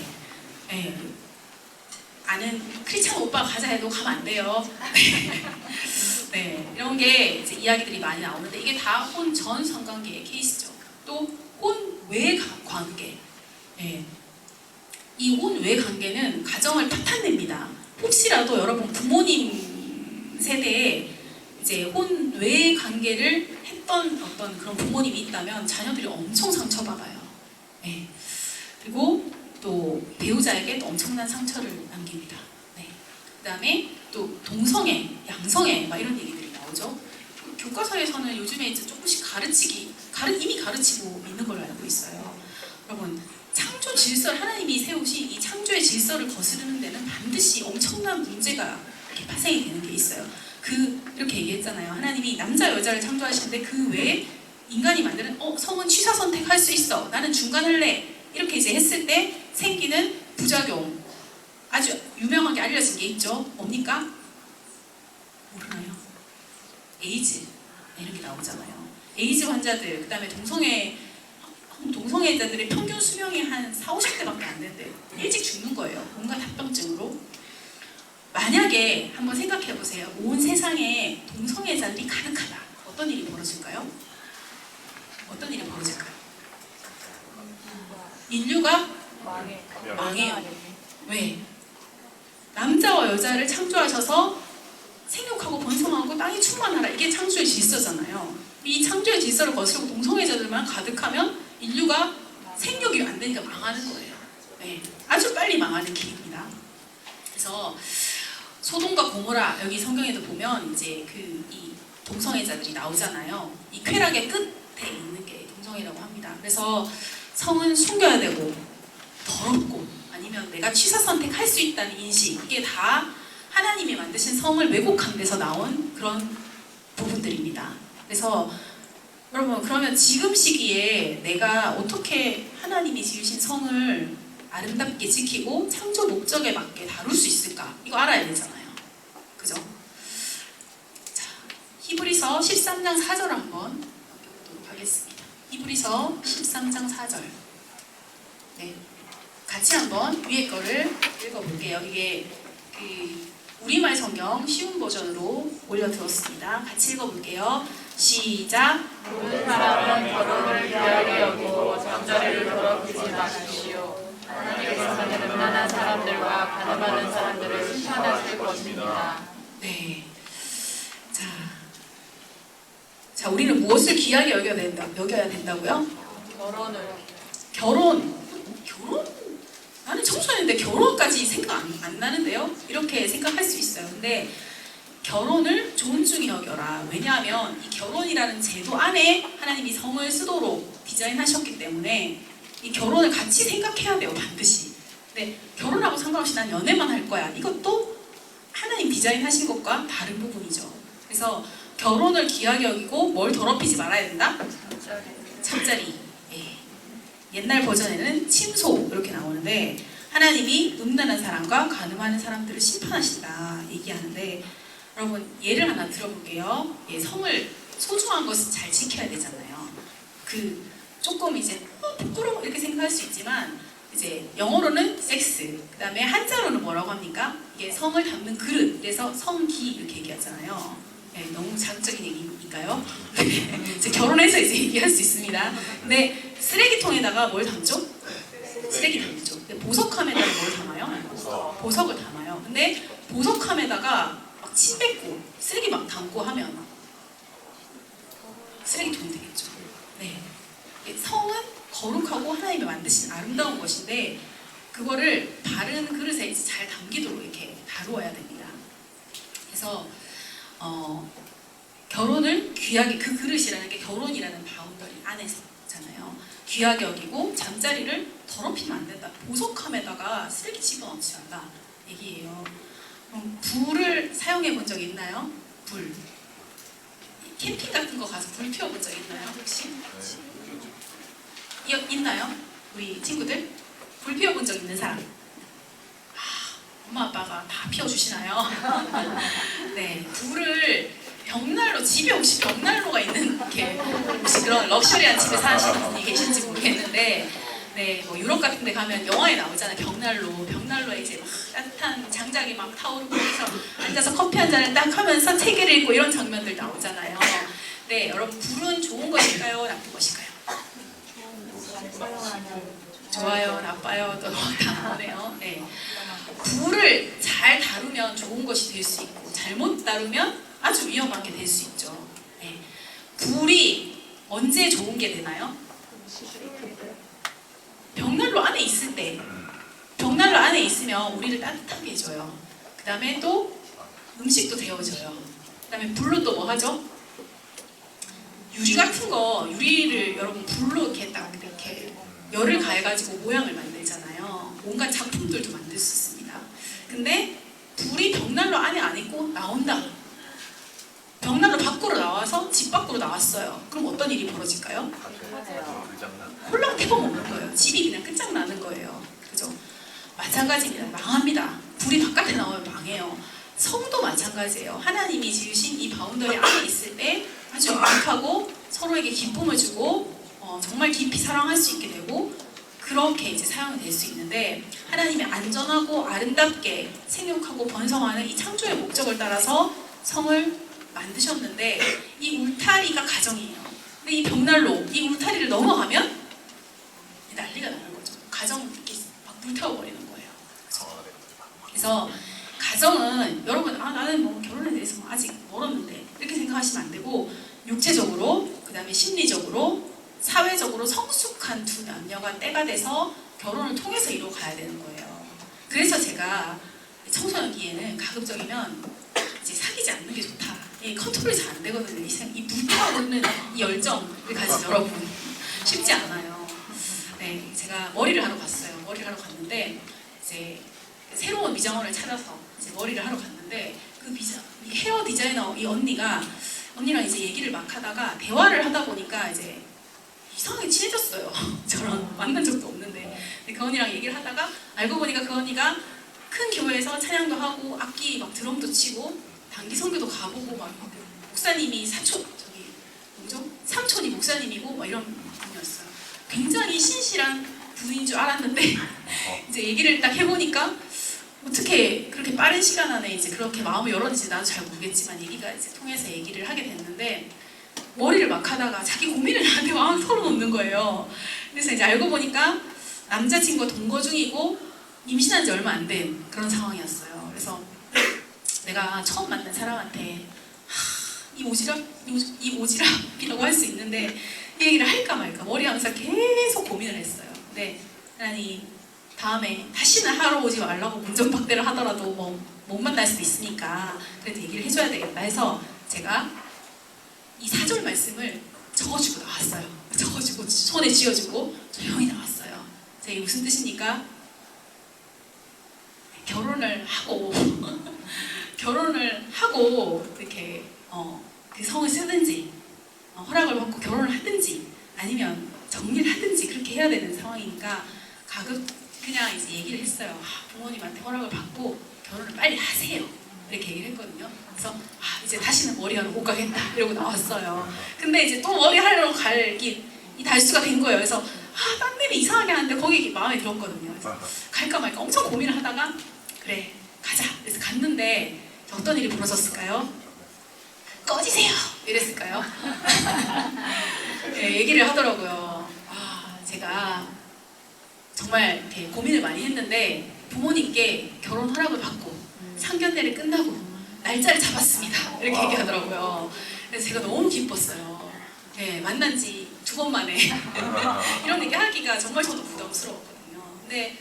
예. 아는 크리스찬 오빠 가자 해도 가면 안 돼요. 네, 이런 게 이제 이야기들이 많이 나오는데 이게 다 혼 전 성관계의 케이스죠. 또 혼 외 관계. 네. 이 혼 외 관계는 가정을 파탄냅니다. 혹시라도 여러분 부모님 세대에 이제 혼 외 관계를 했던 어떤 그런 부모님이 있다면 자녀들이 엄청 상처받아요. 네. 그리고 또 배우자에게 또 엄청난 상처를 남깁니다. 네. 그 다음에 또 동성애, 양성애 막 이런 얘기들이 나오죠. 교과서에서는 요즘에 이제 조금씩 이미 가르치고 있는 걸로 알고 있어요. 여러분 창조 질서를 하나님이 세우신 이 창조의 질서를 거스르는 데는 반드시 엄청난 문제가 이렇게 파생이 되는 게 있어요. 이렇게 얘기했잖아요. 하나님이 남자 여자를 창조하시는데 그 외에 인간이 만드는 성은 취사 선택할 수 있어. 나는 중간 할래. 이렇게 이제 했을 때 생기는 부작용 아주 유명하게 알려진 게 있죠. 뭡니까? 모르나요? 에이즈 이런 게 나오잖아요. 에이즈 환자들, 그 다음에 동성애자들의 평균 수명이 한 40~50대밖에 안 된대요. 일찍 죽는 거예요. 온갖 합병증으로. 만약에 한번 생각해 보세요. 온 세상에 동성애자들이 가득하다. 어떤 일이 벌어질까요? 어떤 일이 벌어질까요? 인류가 망해요. 왜? 남자와 여자를 창조하셔서 생육하고 번성하고 땅이 충만하라. 이게 창조의 질서잖아요. 이 창조의 질서를 거스르고 동성애자들만 가득하면 인류가 생육이 안 되니까 망하는 거예요. 네. 아주 빨리 망하는 길입니다. 그래서 소돔과 고모라 여기 성경에도 보면 이제 이 동성애자들이 나오잖아요. 이 쾌락의 끝에 있는 게 동성애라고 합니다. 그래서 성은 숨겨야 되고 더럽고 아니면 내가 취사 선택할 수 있다는 인식 이게 다 하나님이 만드신 성을 왜곡한 데서 나온 그런 부분들입니다. 그래서 여러분 그러면 지금 시기에 내가 어떻게 하나님이 지으신 성을 아름답게 지키고 창조 목적에 맞게 다룰 수 있을까? 이거 알아야 되잖아요. 그죠? 자, 히브리서 13장 4절 한번 보도록 하겠습니다. 히브리서 13장 4절. 네, 같이 한번 위에 거를 읽어볼게요. 이게 우리말 성경 쉬운 버전으로 올려두었습니다. 같이 읽어볼게요. 시작. 모든 사람은 결혼을 귀하게 여기고 잠자리를 더럽히지 마십시오. 하나님께서는 음란한 사람들과 가늠하는 사람들을 심판하실 것입니다. 네. 자, 우리는 무엇을 귀하게 여겨야 된다고요? 결혼? 나는 청소년인데 결혼까지 생각 안 나는데요? 이렇게 생각할 수 있어요. 근데 결혼을 존중히 여겨라. 왜냐하면 이 결혼이라는 제도 안에 하나님이 성을 쓰도록 디자인하셨기 때문에 이 결혼을 같이 생각해야 돼요. 반드시. 근데 결혼하고 상관없이 난 연애만 할 거야. 이것도 하나님 디자인하신 것과 다른 부분이죠. 그래서 결혼을 귀하게 여기고 뭘 더럽히지 말아야 된다? 잠자리. 예. 옛날 버전에는 침소 이렇게 나오는데 하나님이 음란한 사람과 간음하는 사람들을 심판하신다 얘기하는데 여러분 예를 하나 들어볼게요. 예, 성을 소중한 것은 잘 지켜야 되잖아요. 조금 이제 부끄러워 이렇게 생각할 수 있지만 이제 영어로는 섹스, 그 다음에 한자로는 뭐라고 합니까? 이게 성을 담는 그릇, 그래서 성기 이렇게 얘기하잖아요. 네, 너무 자극적인 얘기니까요. 이제 결혼해서 이제 얘기할 수 있습니다. 근데 쓰레기통에다가 뭘 담죠? 쓰레기 담죠. 근데 보석함에다가 뭘 담아요? 보석을 담아요. 근데 보석함에다가 막 침 뱉고 쓰레기 막 담고 하면 쓰레기통이 되겠죠. 네. 성은 거룩하고 하나님이 만드신 아름다운 것인데 그거를 바른 그릇에 이제 잘 담기도록 이렇게 다루어야 됩니다. 그래서 결혼을 귀하게, 그 그릇이라는 게 결혼이라는 바운더리 안에서잖아요. 귀하게 여기고 잠자리를 더럽히면 안 된다. 보석함에다가 쓰레기 집어넣지 말라 얘기예요. 그럼 불을 사용해 본 적 있나요? 불. 캠핑 같은 거 가서 불 피워본 적 있나요? 혹시? 있나요? 우리 친구들? 불 피워본 적 있는 사람? 엄마 아빠가 다 피워주시나요? 네, 불을 벽난로, 집에 혹시 벽난로가 있는 게 혹시 그런 럭셔리한 집에 사시는 분이 계신지 모르겠는데, 네, 뭐 유럽 같은 데 가면 영화에 나오잖아요. 벽난로에 이제 막 따뜻한 장작이 막 타오르고 해서 앉아서 커피 한 잔을 딱 하면서 책을 읽고 이런 장면들 나오잖아요. 네, 여러분 불은 좋은 것일까요? 나쁜 것일까요? 좋아요, 나빠요, 또 다 나오네요. 네. 불을 잘 다루면 좋은 것이 될 수 있고 잘못 다루면 아주 위험하게 될 수 있죠. 네. 불이 언제 좋은 게 되나요? 벽난로 안에 있을 때. 벽난로 안에 있으면 우리를 따뜻하게 해줘요. 그 다음에 또 음식도 데워져요. 그 다음에 불로 또 뭐 하죠? 유리 같은 거, 유리를 여러분 불로 이렇게 딱 이렇게 열을 가해가지고 모양을 만들잖아요. 온갖 작품들도 만들 수 있습니다. 근데 불이 벽난로 안에 안 있고 나온다. 벽난로 밖으로 나와서 집 밖으로 나왔어요. 그럼 어떤 일이 벌어질까요? 홀랑 태워먹는 거예요. 집이 그냥 끝장나는 거예요. 그죠? 마찬가지입니다. 망합니다. 불이 바깥에 나오면 망해요. 성도 마찬가지예요. 하나님이 지으신 이 바운더리 안에 있을 때 아주 유익하고 서로에게 기쁨을 주고 정말 깊이 사랑할 수 있게 되고 그렇게 이제 사용이 될 수 있는데 하나님이 안전하고 아름답게 생육하고 번성하는 이 창조의 목적을 따라서 성을 만드셨는데 이 울타리가 가정이에요. 근데 이 벽난로, 이 울타리를 넘어가면 난리가 나는 거죠. 가정 이렇게 막 불태워버리는 거예요. 그래서 가정은 여러분 나는 뭐 결혼에 대해서 아직 멀었는데 이렇게 생각하시면 안 되고 육체적으로 그 다음에 심리적으로 사회적으로 성숙한 두 남녀가 때가 돼서 결혼을 통해서 이루어 가야 되는 거예요. 그래서 제가 청소년기에는 가급적이면 이제 사귀지 않는 게 좋다. 컨트롤이 잘 안 되거든요. 이 불타오르는 이 열정을 가진 여러분 쉽지 않아요. 네, 제가 머리를 하러 갔어요. 머리를 하러 갔는데 이제 새로운 미장원을 찾아서 이제 머리를 하러 갔는데 그 이 헤어 디자이너 이 언니랑 이제 얘기를 막 하다가 대화를 하다 보니까 이제 이상하게 친해졌어요. 저랑 만난 적도 없는데 그 언니랑 얘기를 하다가 알고 보니까 그 언니가 큰 교회에서 찬양도 하고 악기 막 드럼도 치고 단기 선교도 가보고 막 목사님이 삼촌이 목사님이고 막 이런 분이었어요. 굉장히 신실한 분인 줄 알았는데 이제 얘기를 딱 해보니까 어떻게 그렇게 빠른 시간 안에 이제 그렇게 마음을 열었는지 나도 잘 모르겠지만 얘기가 이제 통해서 얘기를 하게 됐는데 머리를 막 하다가 자기 고민을 나한테 막 털어놓는 거예요. 그래서 이제 알고 보니까 남자친구가 동거 중이고 임신한 지 얼마 안 된 그런 상황이었어요. 그래서 내가 처음 만난 사람한테 이 오지랖이라고 할 수 있는데 이 얘기를 할까 말까 머리하면서 계속 고민을 했어요. 근데 하나님 다음에 다시는 하러 오지 말라고 문전박대를 하더라도 뭐 못 만날 수도 있으니까 그래도 얘기를 해줘야 되겠다 해서 제가 이 4절 말씀을 적어주고 나왔어요. 적어주고 손에 쥐어주고 조용히 나왔어요. 이게 무슨 뜻입니까? 결혼을 하고 이렇게 그 성을 쓰든지 허락을 받고 결혼을 하든지 아니면 정리를 하든지 그렇게 해야 되는 상황이니까 그냥 이제 얘기를 했어요. 부모님한테 허락을 받고 결혼을 빨리 하세요. 이렇게 얘기를 했거든요. 그래서 이제 다시는 머리하러 못 가겠다 이러고 나왔어요. 근데 이제 또 머리하러 갈 이 달수가 된 거예요. 그래서 딴 일이 이상하게 하는데 거기 마음에 들었거든요. 그래서 갈까 말까 엄청 고민을 하다가 그래 가자. 그래서 갔는데 어떤 일이 벌어졌을까요? 꺼지세요. 이랬을까요? 네, 얘기를 하더라고요. 제가 정말 이렇게 고민을 많이 했는데 부모님께 결혼 허락을 받고 상견례를 끝나고 날짜를 잡았습니다. 이렇게 얘기하더라고요. 그래서 제가 너무 기뻤어요. 네, 만난 지 2번 만에 이런 얘기 하기가 정말 저도 부담스러웠거든요. 근데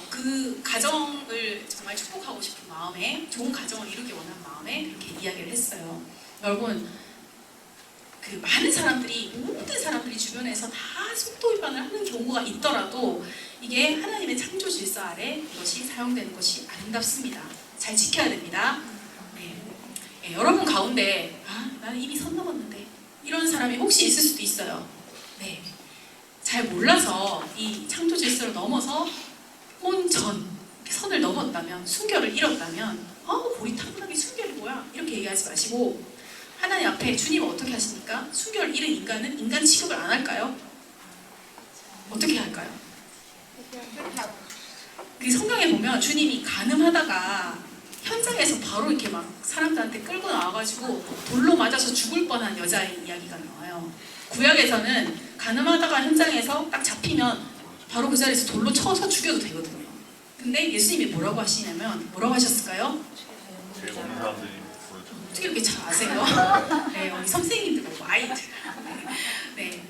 그 가정을 정말 축복하고 싶은 마음에 좋은 가정을 이루기 원하는 마음에 그렇게 이야기를 했어요. 여러분 그 많은 사람들이 모든 사람들이 주변에서 다 속도 위반을 하는 경우가 있더라도 이게 하나님의 창조 질서 아래 이것이 사용되는 것이 아름답습니다. 잘 지켜야 됩니다. 네, 여러분 가운데 나는 이미 선 넘었는데 이런 사람이 혹시 있을 수도 있어요. 네, 잘 몰라서 이 창조 질서를 넘어서 혼전 선을 넘었다면, 순결을 잃었다면 우리 타고난 게 순결이 뭐야? 이렇게 얘기하지 마시고 하나님 앞에 주님 어떻게 하십니까? 순결을 잃은 인간은 인간 취급을 안 할까요? 어떻게 할까요? 그 성경에 보면 주님이 간음하다가 현장에서 바로 이렇게 막 사람들한테 끌고 나와가지고 돌로 맞아서 죽을 뻔한 여자의 이야기가 나와요. 구약에서는 간음하다가 현장에서 딱 잡히면 바로 그 자리에서 돌로 쳐서 죽여도 되거든요. 근데 예수님이 뭐라고 하시냐면 뭐라고 하셨을까요? 어떻게 이렇게 잘 아세요? 네, 우리 선생님들 보고 아이들. 네,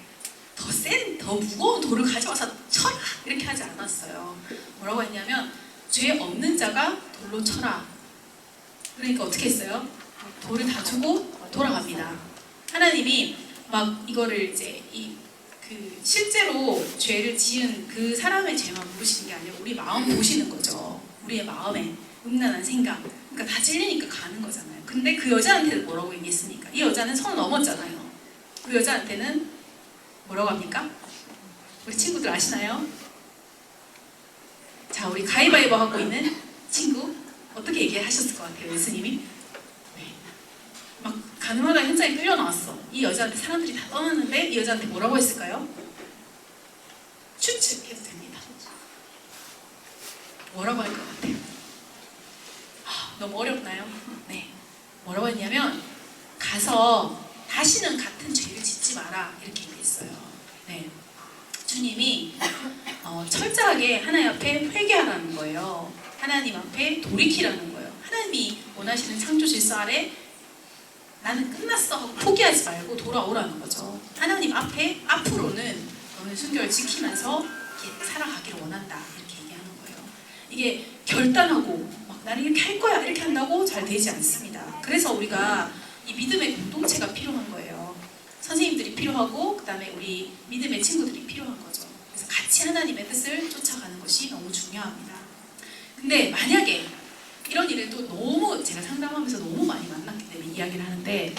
더 무거운 돌을 가져와서 쳐라 이렇게 하지 않았어요. 뭐라고 했냐면 죄 없는 자가 돌로 쳐라. 그러니까 어떻게 했어요? 돌을 다 주고 돌아갑니다. 하나님이 막 이거를 이제 실제로 죄를 지은 그 사람의 죄만 모르시는 게 아니라 우리 마음 보시는 거죠. 우리의 마음에 음란한 생각. 그러니까 다 찔리니까 가는 거잖아요. 근데 그 여자한테는 뭐라고 얘기했습니까? 이 여자는 선을 넘었잖아요. 그 여자한테는 뭐라고 합니까? 우리 친구들 아시나요? 자, 우리 가위바위보 하고 있는 친구 어떻게 얘기하셨을 것 같아요, 예수님이? 네. 막 가늠하다 현장에 끌려 나왔어. 이 여자한테 사람들이 다 떠났는데 이 여자한테 뭐라고 했을까요? 추측해도 됩니다. 뭐라고 할 것 같아요? 너무 어렵나요? 네. 뭐라고 했냐면 가서 다시는 같은 죄를 짓지 마라 이렇게 얘기했어요. 네. 주님이 철저하게 하나님 앞에 회개하라는 거예요. 하나님 앞에 돌이키라는 거예요. 하나님이 원하시는 창조 질서 아래 나는 끝났어 하고 포기하지 말고 돌아오라는 거죠. 하나님 앞에 앞으로는 너는 순결을 지키면서 이렇게 살아가기를 원한다 이렇게 얘기하는 거예요. 이게 결단하고 막 나는 이렇게 할 거야 이렇게 한다고 잘 되지 않습니다. 그래서 우리가 이 믿음의 공동체가 필요한 거예요. 선생님들이 필요하고 그 다음에 우리 믿음의 친구들이 필요한 거죠. 그래서 같이 하나님의 뜻을 쫓아가는 것이 너무 중요합니다. 근데 만약에 이런 일을 또 너무 제가 상담하면서 너무 많이 만났기 때문에 이야기를 하는데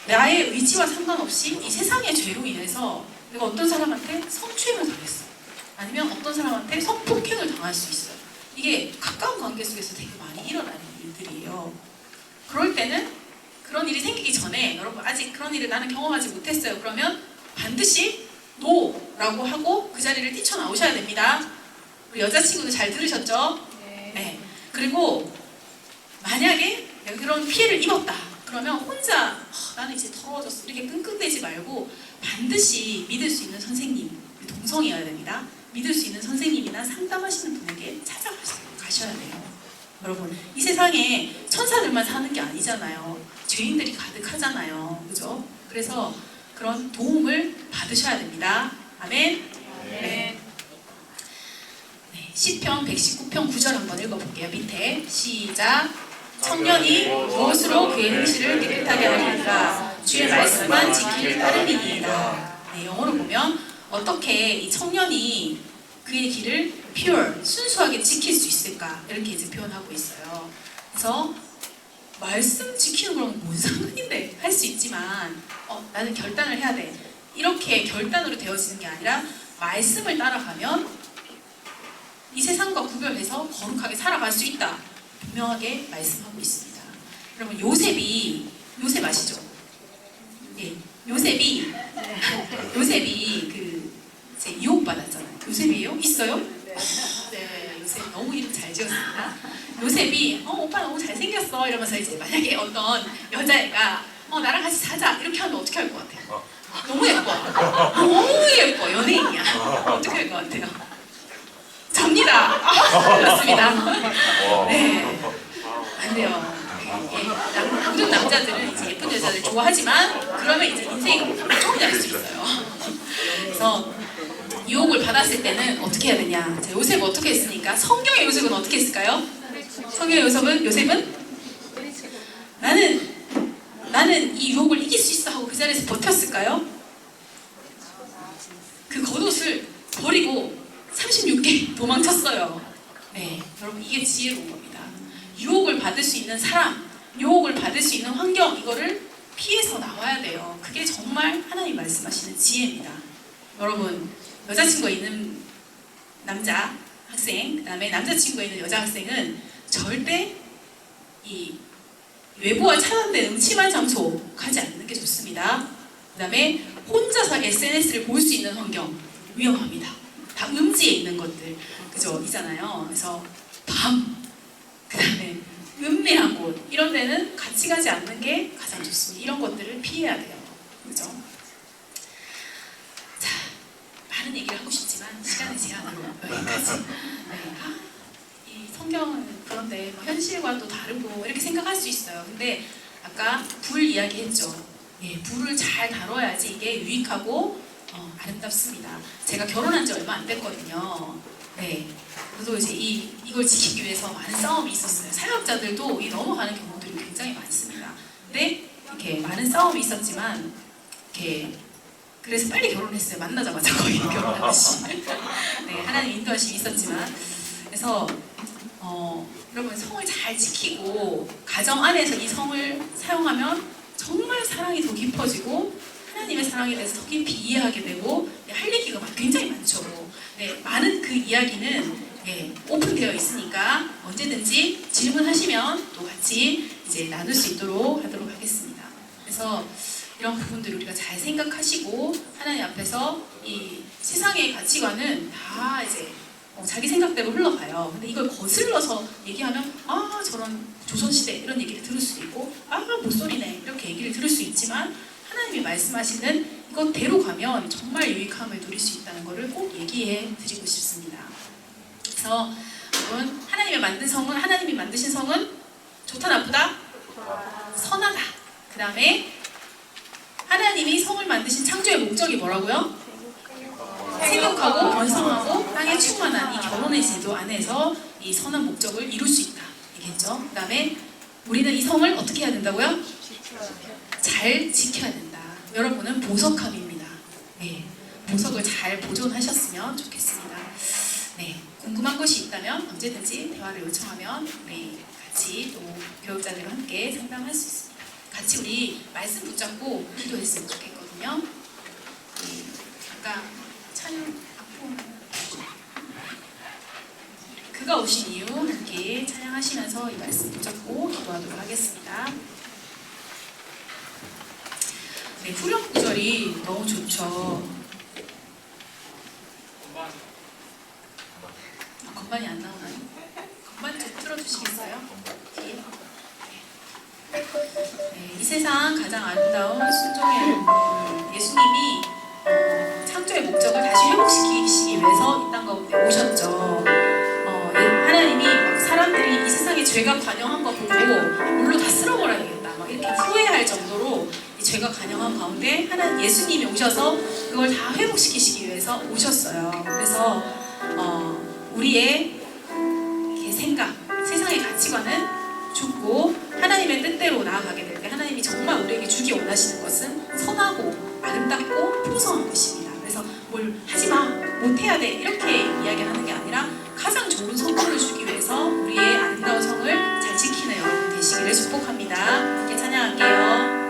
나의 의지와 상관없이 이 세상의 죄로 인해서 내가 어떤 사람한테 성추행을 당했어. 아니면 어떤 사람한테 성폭행을 당할 수 있어요. 이게 가까운 관계 속에서 되게 많이 일어나는 일들이에요. 그럴 때는 그런 일이 생기기 전에 여러분 아직 그런 일을 나는 경험하지 못했어요. 그러면 반드시 노라고 하고 그 자리를 뛰쳐나오셔야 됩니다. 우리 여자친구도 잘 들으셨죠? 네. 그리고 만약에 내가 그런 피해를 입었다. 그러면 혼자 나는 이제 더러워졌어. 이렇게 끙끙대지 말고 반드시 믿을 수 있는 선생님, 동성이어야 됩니다. 믿을 수 있는 선생님이나 상담하시는 분에게 찾아가셔야 돼요. 여러분, 이 세상에 천사들만 사는 게 아니잖아요. 죄인들이 가득하잖아요. 그죠? 그래서 그런 도움을 받으셔야 됩니다. 아멘. 네. 시편 119편 9절 한번 읽어볼게요. 밑에 시작. 청년이 무엇으로 그의 행실을 깨끗하게 하리까 주의 말씀만 지킬 따름이니이다. 네, 영어로 보면 어떻게 이 청년이 그의 길을 pure, 순수하게 지킬 수 있을까 이렇게 이제 표현하고 있어요. 그래서 말씀 지키는 거랑 뭔 상관인데 할 수 있지만 나는 결단을 해야 돼. 이렇게 결단으로 되어지는 게 아니라 말씀을 따라가면 이 세상과 구별해서 거룩하게 살아갈 수 있다. 분명하게 말씀하고 있습니다. 여러분 요셉 아시죠? 예, 요셉이 그 이제 유혹받았잖아요. 요셉이에요? 있어요? 네, 요셉 너무 이름 잘 지었습니다. 요셉이 오빠 너무 잘생겼어 이러면서 이제 만약에 어떤 여자애가 나랑 같이 자자 이렇게 하면 어떻게 할 것 같아요? 너무 예뻐. 너무 예뻐. 연예인이야. 어떻게 할 것 같아요? 접니다. 그렇습니다. 네. 안 돼요. 모든 남자들은 이제 예쁜 여자들 좋아하지만 그러면 이제 인생이 쪼그릴 수 있어요. 그래서 유혹을 받았을 때는 어떻게 해야 되냐? 자, 요셉 어떻게 했습니까? 성경의 요셉은 어떻게 했을까요? 성경의 요셉은 나는 이 유혹을 이길 수 있어 하고 그 자리에서 버텼을까요? 그 겉옷을 버리고 36개 도망쳤어요. 네, 여러분 이게 지혜로운 겁니다. 유혹을 받을 수 있는 사람, 유혹을 받을 수 있는 환경 이거를 피해서 나와야 돼요. 그게 정말 하나님 말씀하시는 지혜입니다. 여러분 여자친구가 있는 남자 학생, 그다음에 남자친구가 있는 여자 학생은 절대 이 외부와 차단된 음침한 장소 가지 않는 게 좋습니다. 그다음에 혼자서 SNS를 볼 수 있는 환경 위험합니다. 다 음지에 있는 것들 그죠 있잖아요. 그래서 밤 그다음에 은밀한 곳 이런 데는 같이 가지 않는 게 가장 좋습니다. 이런 것들을 피해야 돼요. 그죠? 자, 많은 얘기를 하고 싶지만 시간의 제한으로 여기까지. 네. 이 성경은 그런데 뭐 현실과 또 다르고 이렇게 생각할 수 있어요. 근데 아까 불 이야기했죠. 예, 불을 잘 다뤄야지 이게 유익하고 아름답습니다. 제가 결혼한 지 얼마 안 됐거든요. 네. 그래도 이제 이걸 지키기 위해서 많은 싸움이 있었어요. 사역자들도 이 넘어가는 경우들이 굉장히 많습니다. 근데 이렇게 많은 싸움이 있었지만 이렇게 그래서 빨리 결혼했어요. 만나자마자 거의 결혼하듯이. 네, 하나님 인도하심이 있었지만 그래서 여러분 성을 잘 지키고 가정 안에서 이 성을 사용하면 정말 사랑이 더 깊어지고 하나님의 사랑에 대해서 더 깊이 이해하게 되고 할 얘기가 굉장히 많죠. 네, 많은 그 이야기는 오픈되어 있으니까 언제든지 질문하시면 또 같이 이제 나눌 수 있도록 하도록 하겠습니다. 그래서 이런 부분들을 우리가 잘 생각하시고 하나님 앞에서 이 세상의 가치관은 다 이제 자기 생각대로 흘러가요. 근데 이걸 거슬러서 얘기하면 저런 조선시대 이런 얘기를 들을 수도 있고 못소리네 이렇게 얘기를 들을 수 있지만 하나님이 말씀하시는 이것대로 가면 정말 유익함을 누릴 수 있다는 것을 꼭 얘기해 드리고 싶습니다. 그래서 여러분 하나님이 만드신 성은 좋다 나쁘다? 선하다. 그 다음에 하나님이 성을 만드신 창조의 목적이 뭐라고요? 생육하고 번성하고 땅에 충만한 이 결혼의 제도 안에서 이 선한 목적을 이룰 수 있다. 이겠죠? 그 다음에 우리는 이 성을 어떻게 해야 된다고요? 잘 지켜야 된다. 여러분은 보석함입니다. 네, 보석을 잘 보존하셨으면 좋겠습니다. 네, 궁금한 것이 있다면 언제든지 대화를 요청하면 우리 같이 또 교육자들과 함께 상담할 수 있습니다. 같이 우리 말씀 붙잡고 기도했으면 좋겠거든요. 아까 찬양 악보 그가 오신 이유 함께 찬양하시면서 이 말씀 붙잡고 기도하도록 하겠습니다. 네, 후렴 구절이 너무 좋죠. 건반이 안 나오나요? 건반 좀 틀어주시겠어요? 뒤에. 네, 이 세상 가장 아름다운 순종의 얼굴 예수님이 창조의 목적을 다시 회복시키기 위해서 이 땅 가운데 오셨죠. 하나님이 막 사람들이 이 세상에 죄가 관영한 거 보고 물로 다 쓸어버려야 되겠다 막 이렇게 후회할 정도로 이 죄가 관영한 가운데 하나님 예수님이 오셔서 그걸 다 회복시키시기 위해서 오셨어요. 그래서 우리의 생각, 세상의 가치관은 죽고 하나님의 뜻대로 나아가게 될 때 하나님이 정말 우리에게 주기 원하시는 것은 선하고 아름답고 풍성한 것입니다. 그래서 뭘 하지마, 못해야 돼 이렇게 이야기하는 게 아니라 가장 좋은 성품을 주기 위해서 우리의 아름다운 성을 잘 지키는 여러분 되시기를 축복합니다. 함께 찬양할게요.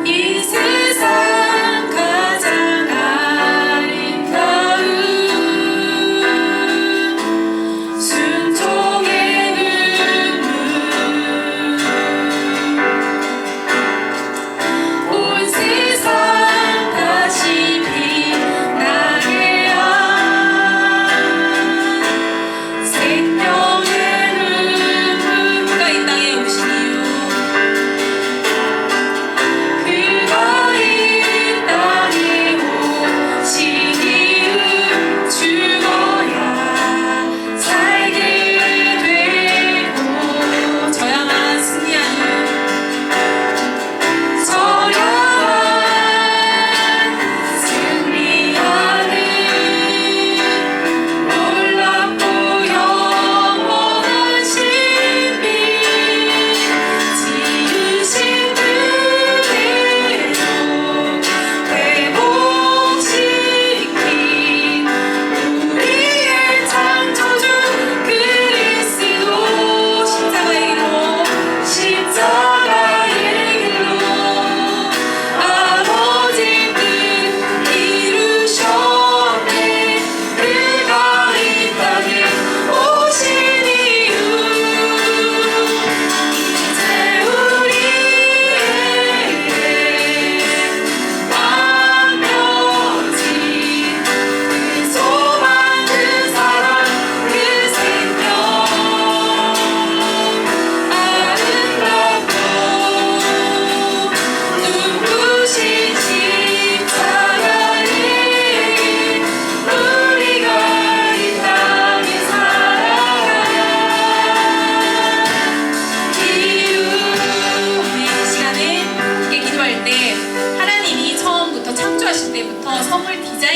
이 세상 가장 아름다운 순종의 눈물 온 세상 다시 빛나게 한 생명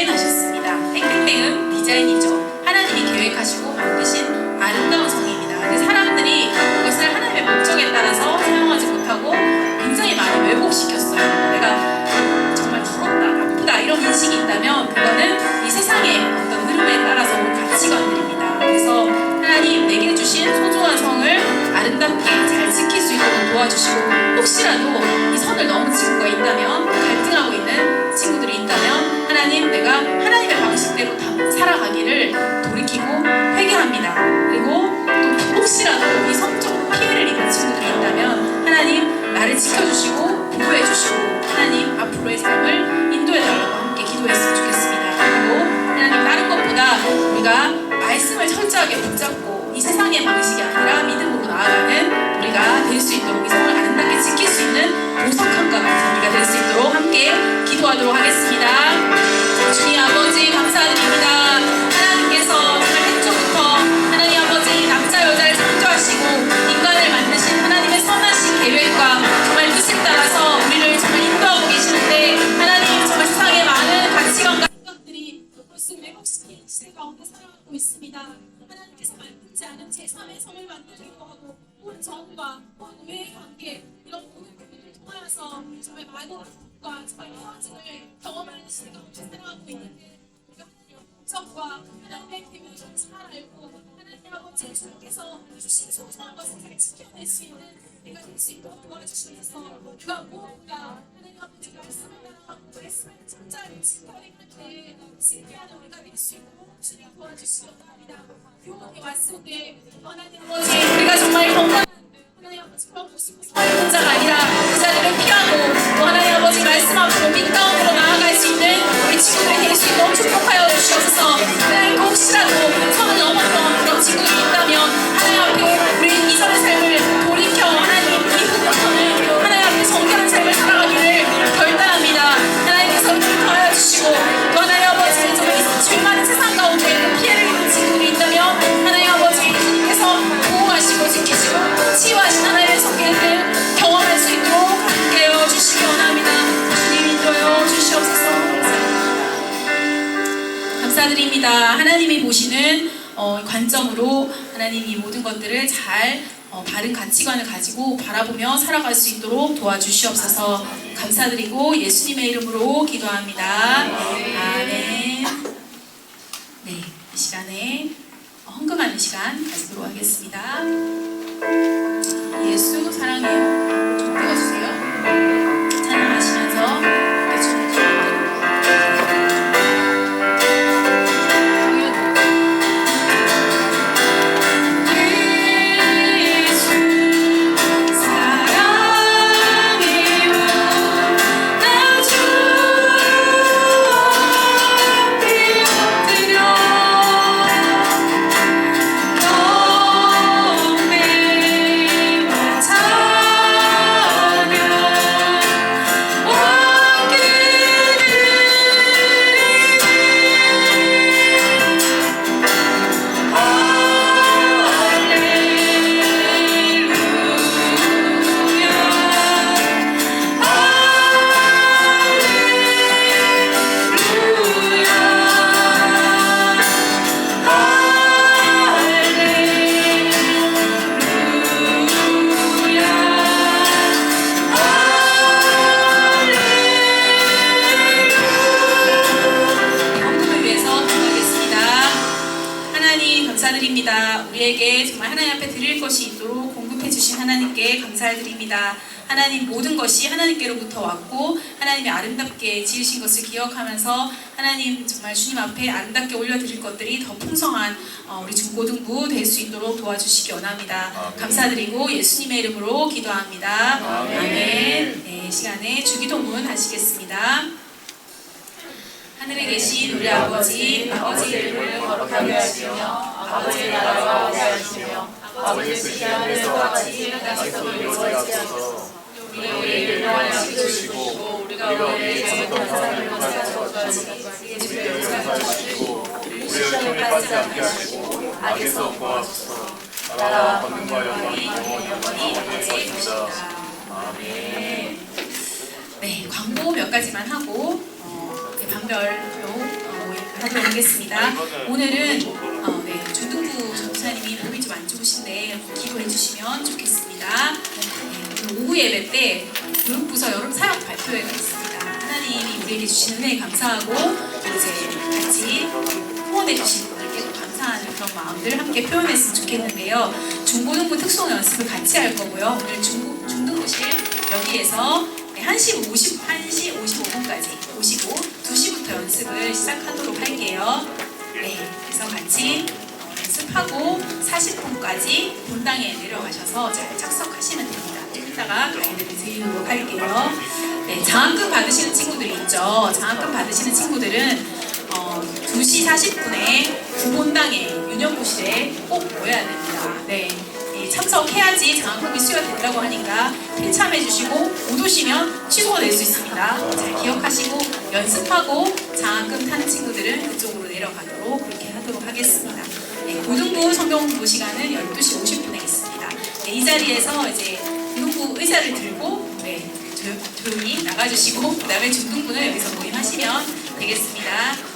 디자인하셨습니다. 땡땡땡은 디자인이죠. 하나님이 계획하시고 만드신 아름다운 성입니다. 근데 사람들이 그것을 하나님의 목적에 따라서 사용하지 못하고 굉장히 많이 왜곡시켰어요. 내가 정말 부럽다, 나쁘다 이런 인식이 있다면 그거는 이 세상의 어떤 흐름에 따라서 온 가치관들입니다. 그래서 하나님 내게 주신 소중한 성을 아름답게 잘 지킬 수 있도록 도와주시고, 혹시라도 이 선을 너무 지구가 있다면, 갈등하고 있는 친구들이 있다면 하나님, 내가 하나님의 방식대로 살아가기를 돌이키고 회개합니다. 그리고 또 혹시라도 이 성적으로 피해를 입은 친구들이 있다면 하나님 나를 지켜주시고 보호해주시고 하나님 앞으로의 삶을 인도해달라고 함께 기도했으면 좋겠습니다. 그리고 하나님, 다른 것보다 우리가 말씀을 철저하게 붙잡고 이 세상의 방식이 아니라 믿음으로 나아가는 우리가 될 수 있도록, 이 성을 아름답게 지킬 수 있는 보석함과 같은 우리가 될 수 있도록 함께 기도하도록 하겠습니다. 주님 아버지 감사드립니다. 하나님께서 정말 태초부터 하나님 아버지 남자 여자를 창조하시고 인간을 만드신 하나님의 선하신 계획과 정말 뜻에 따라서 우리를 정말 인도하고 계시는데, 하나님 정말 세상에 많은 가치관과 생각들이 벌써 왜곡시킨 시대 가운데 살아가고 있습니다. 하나님께서 만들지 않은 제3의 성을 만들기도 하고 온 정과 의의 관계, 이런 모든 부분을 통하여서 정말 많은 것과 정말 헤어짐을 경험하는 시대 가운데 살아가고 있는데, 우리가 하나님의 목적과 하나님의 계획을 잘 알고 하나님 아버지 주님께서 주신 소중한 것을 잘 지켜낼 수 있는 우리가 될 수 있도록 도와주시면서, 우리가 무엇보다 하나님 아버지 말씀을 따라가고 말씀을 철저하게 지켜내는 데 신뢰하는 우리가 될 수 있도록 주님 도와주시기 바랍니다. 교훈이 왔을 때 하나님 아버지, 우리가 정말 건강한 하나님 아버지 그런 모습을 혼자가 아니라 그 자리를 피하고 또 하나님 아버지 말씀 앞으로 민가운으로 나아갈 수 있는 우리 친구들이 될 수 있도록 축복하여 주시옵소서. 하나님, 혹시라도 선을 넘었던 그런 친구들이 있다면 하나님 앞에 우리 이전의 삶을 돌이켜 하나님 이후부터는 하나님 앞에 정결한 삶을 살아가기를 결단합니다. 하나님께서 인도하여 주시고, 또 하나님 아버지 정말 죄 많은 세상 가운데 그 피해를 입은 친구들이 있다면 하나님 아버지 주님께서 보호하시고 지키시고 치유하신 하나님의 성계를 경험할 수 있도록 함께하여 주시기 원합니다. 주님 인도하여 주시옵소서. 감사드립니다. 하나님이 보시는 관점으로 하나님 이 모든 것들을 잘 바른 가치관을 가지고 바라보며 살아갈 수 있도록 도와주시옵소서. 감사드리고 예수님의 이름으로 기도합니다. 아멘. 네, 이 시간에 헌금하는 시간 가지도록 하겠습니다. 예수 사랑해요. 좀 띄워주세요. 찬양하시면서 예수님 감사드립니다. 우리에게 정말 하나님 앞에 드릴 것이 있도록 공급해 주신 하나님께 감사드립니다. 하나님, 모든 것이 하나님께로부터 왔고 하나님이 아름답게 지으신 것을 기억하면서 하나님 정말 주님 앞에 아름답게 올려드릴 것들이 더 풍성한 우리 중고등부 될 수 있도록 도와주시기 원합니다. 감사드리고 예수님의 이름으로 기도합니다. 아멘. 네, 시간에 주기도문 하시겠습니다. 하늘에 계신 우리 아버지, 아버지의 이름을 거룩하게 하시며 아버지의 나라가 오게 하시며 아버지의 뜻이 하늘에서 같이 땅에서도 이루어지게 하소서. 우리에게 일용할 양식을 주시고 우리가 우리에게 잘못한 사람을 용서하시고 우리를 용서하시고 우리를 시험에 빠지지 않게 하시고 악에서 구하소서. 나라와 권능과 영광이 영원히 아버지입니다. 아멘. 네, 광고 몇 가지만 하고 반별로 나누겠습니다. 오늘은 중등부 전도사님이 몸이 좀 안 좋으신데 기도해 주시면 좋겠습니다. 오늘 오후 예배 때 교육부서 여름 사역 발표회가 있습니다. 하나님이 우리에게 주신 은혜 감사하고 이제 같이 후원해 주신 분들께 감사하는 그런 마음들 함께 표현했으면 좋겠는데요. 중고등부 특송 연습을 같이 할 거고요. 오늘 중등부실 여기에서 1시 55분까지 오시고 2시부터 연습을 시작하도록 할게요. 네, 그래서 같이 연습하고 40분까지 본당에 내려가셔서 잘 착석하시면 됩니다. 좀 이따가 가이드를 드리도록 할게요. 네, 장학금 받으시는 친구들이 있죠. 장학금 받으시는 친구들은 2시 40분에 구본당에 윤영구실에 꼭 모여야 됩니다. 네, 참석해야지 장학금이 수여된다고 하니까 필참해 주시고 못 오시면 취소가 될 수 있습니다. 잘 기억하시고 연습하고 장학금 타는 친구들은 그쪽으로 내려가도록 그렇게 하도록 하겠습니다. 네, 고등부 성경 공부 시간은 12시 50분에 있습니다. 네, 이 자리에서 이제 고등부 의자를 들고 조용히 나가주시고 그 다음에 중등부는 여기서 모임하시면 되겠습니다.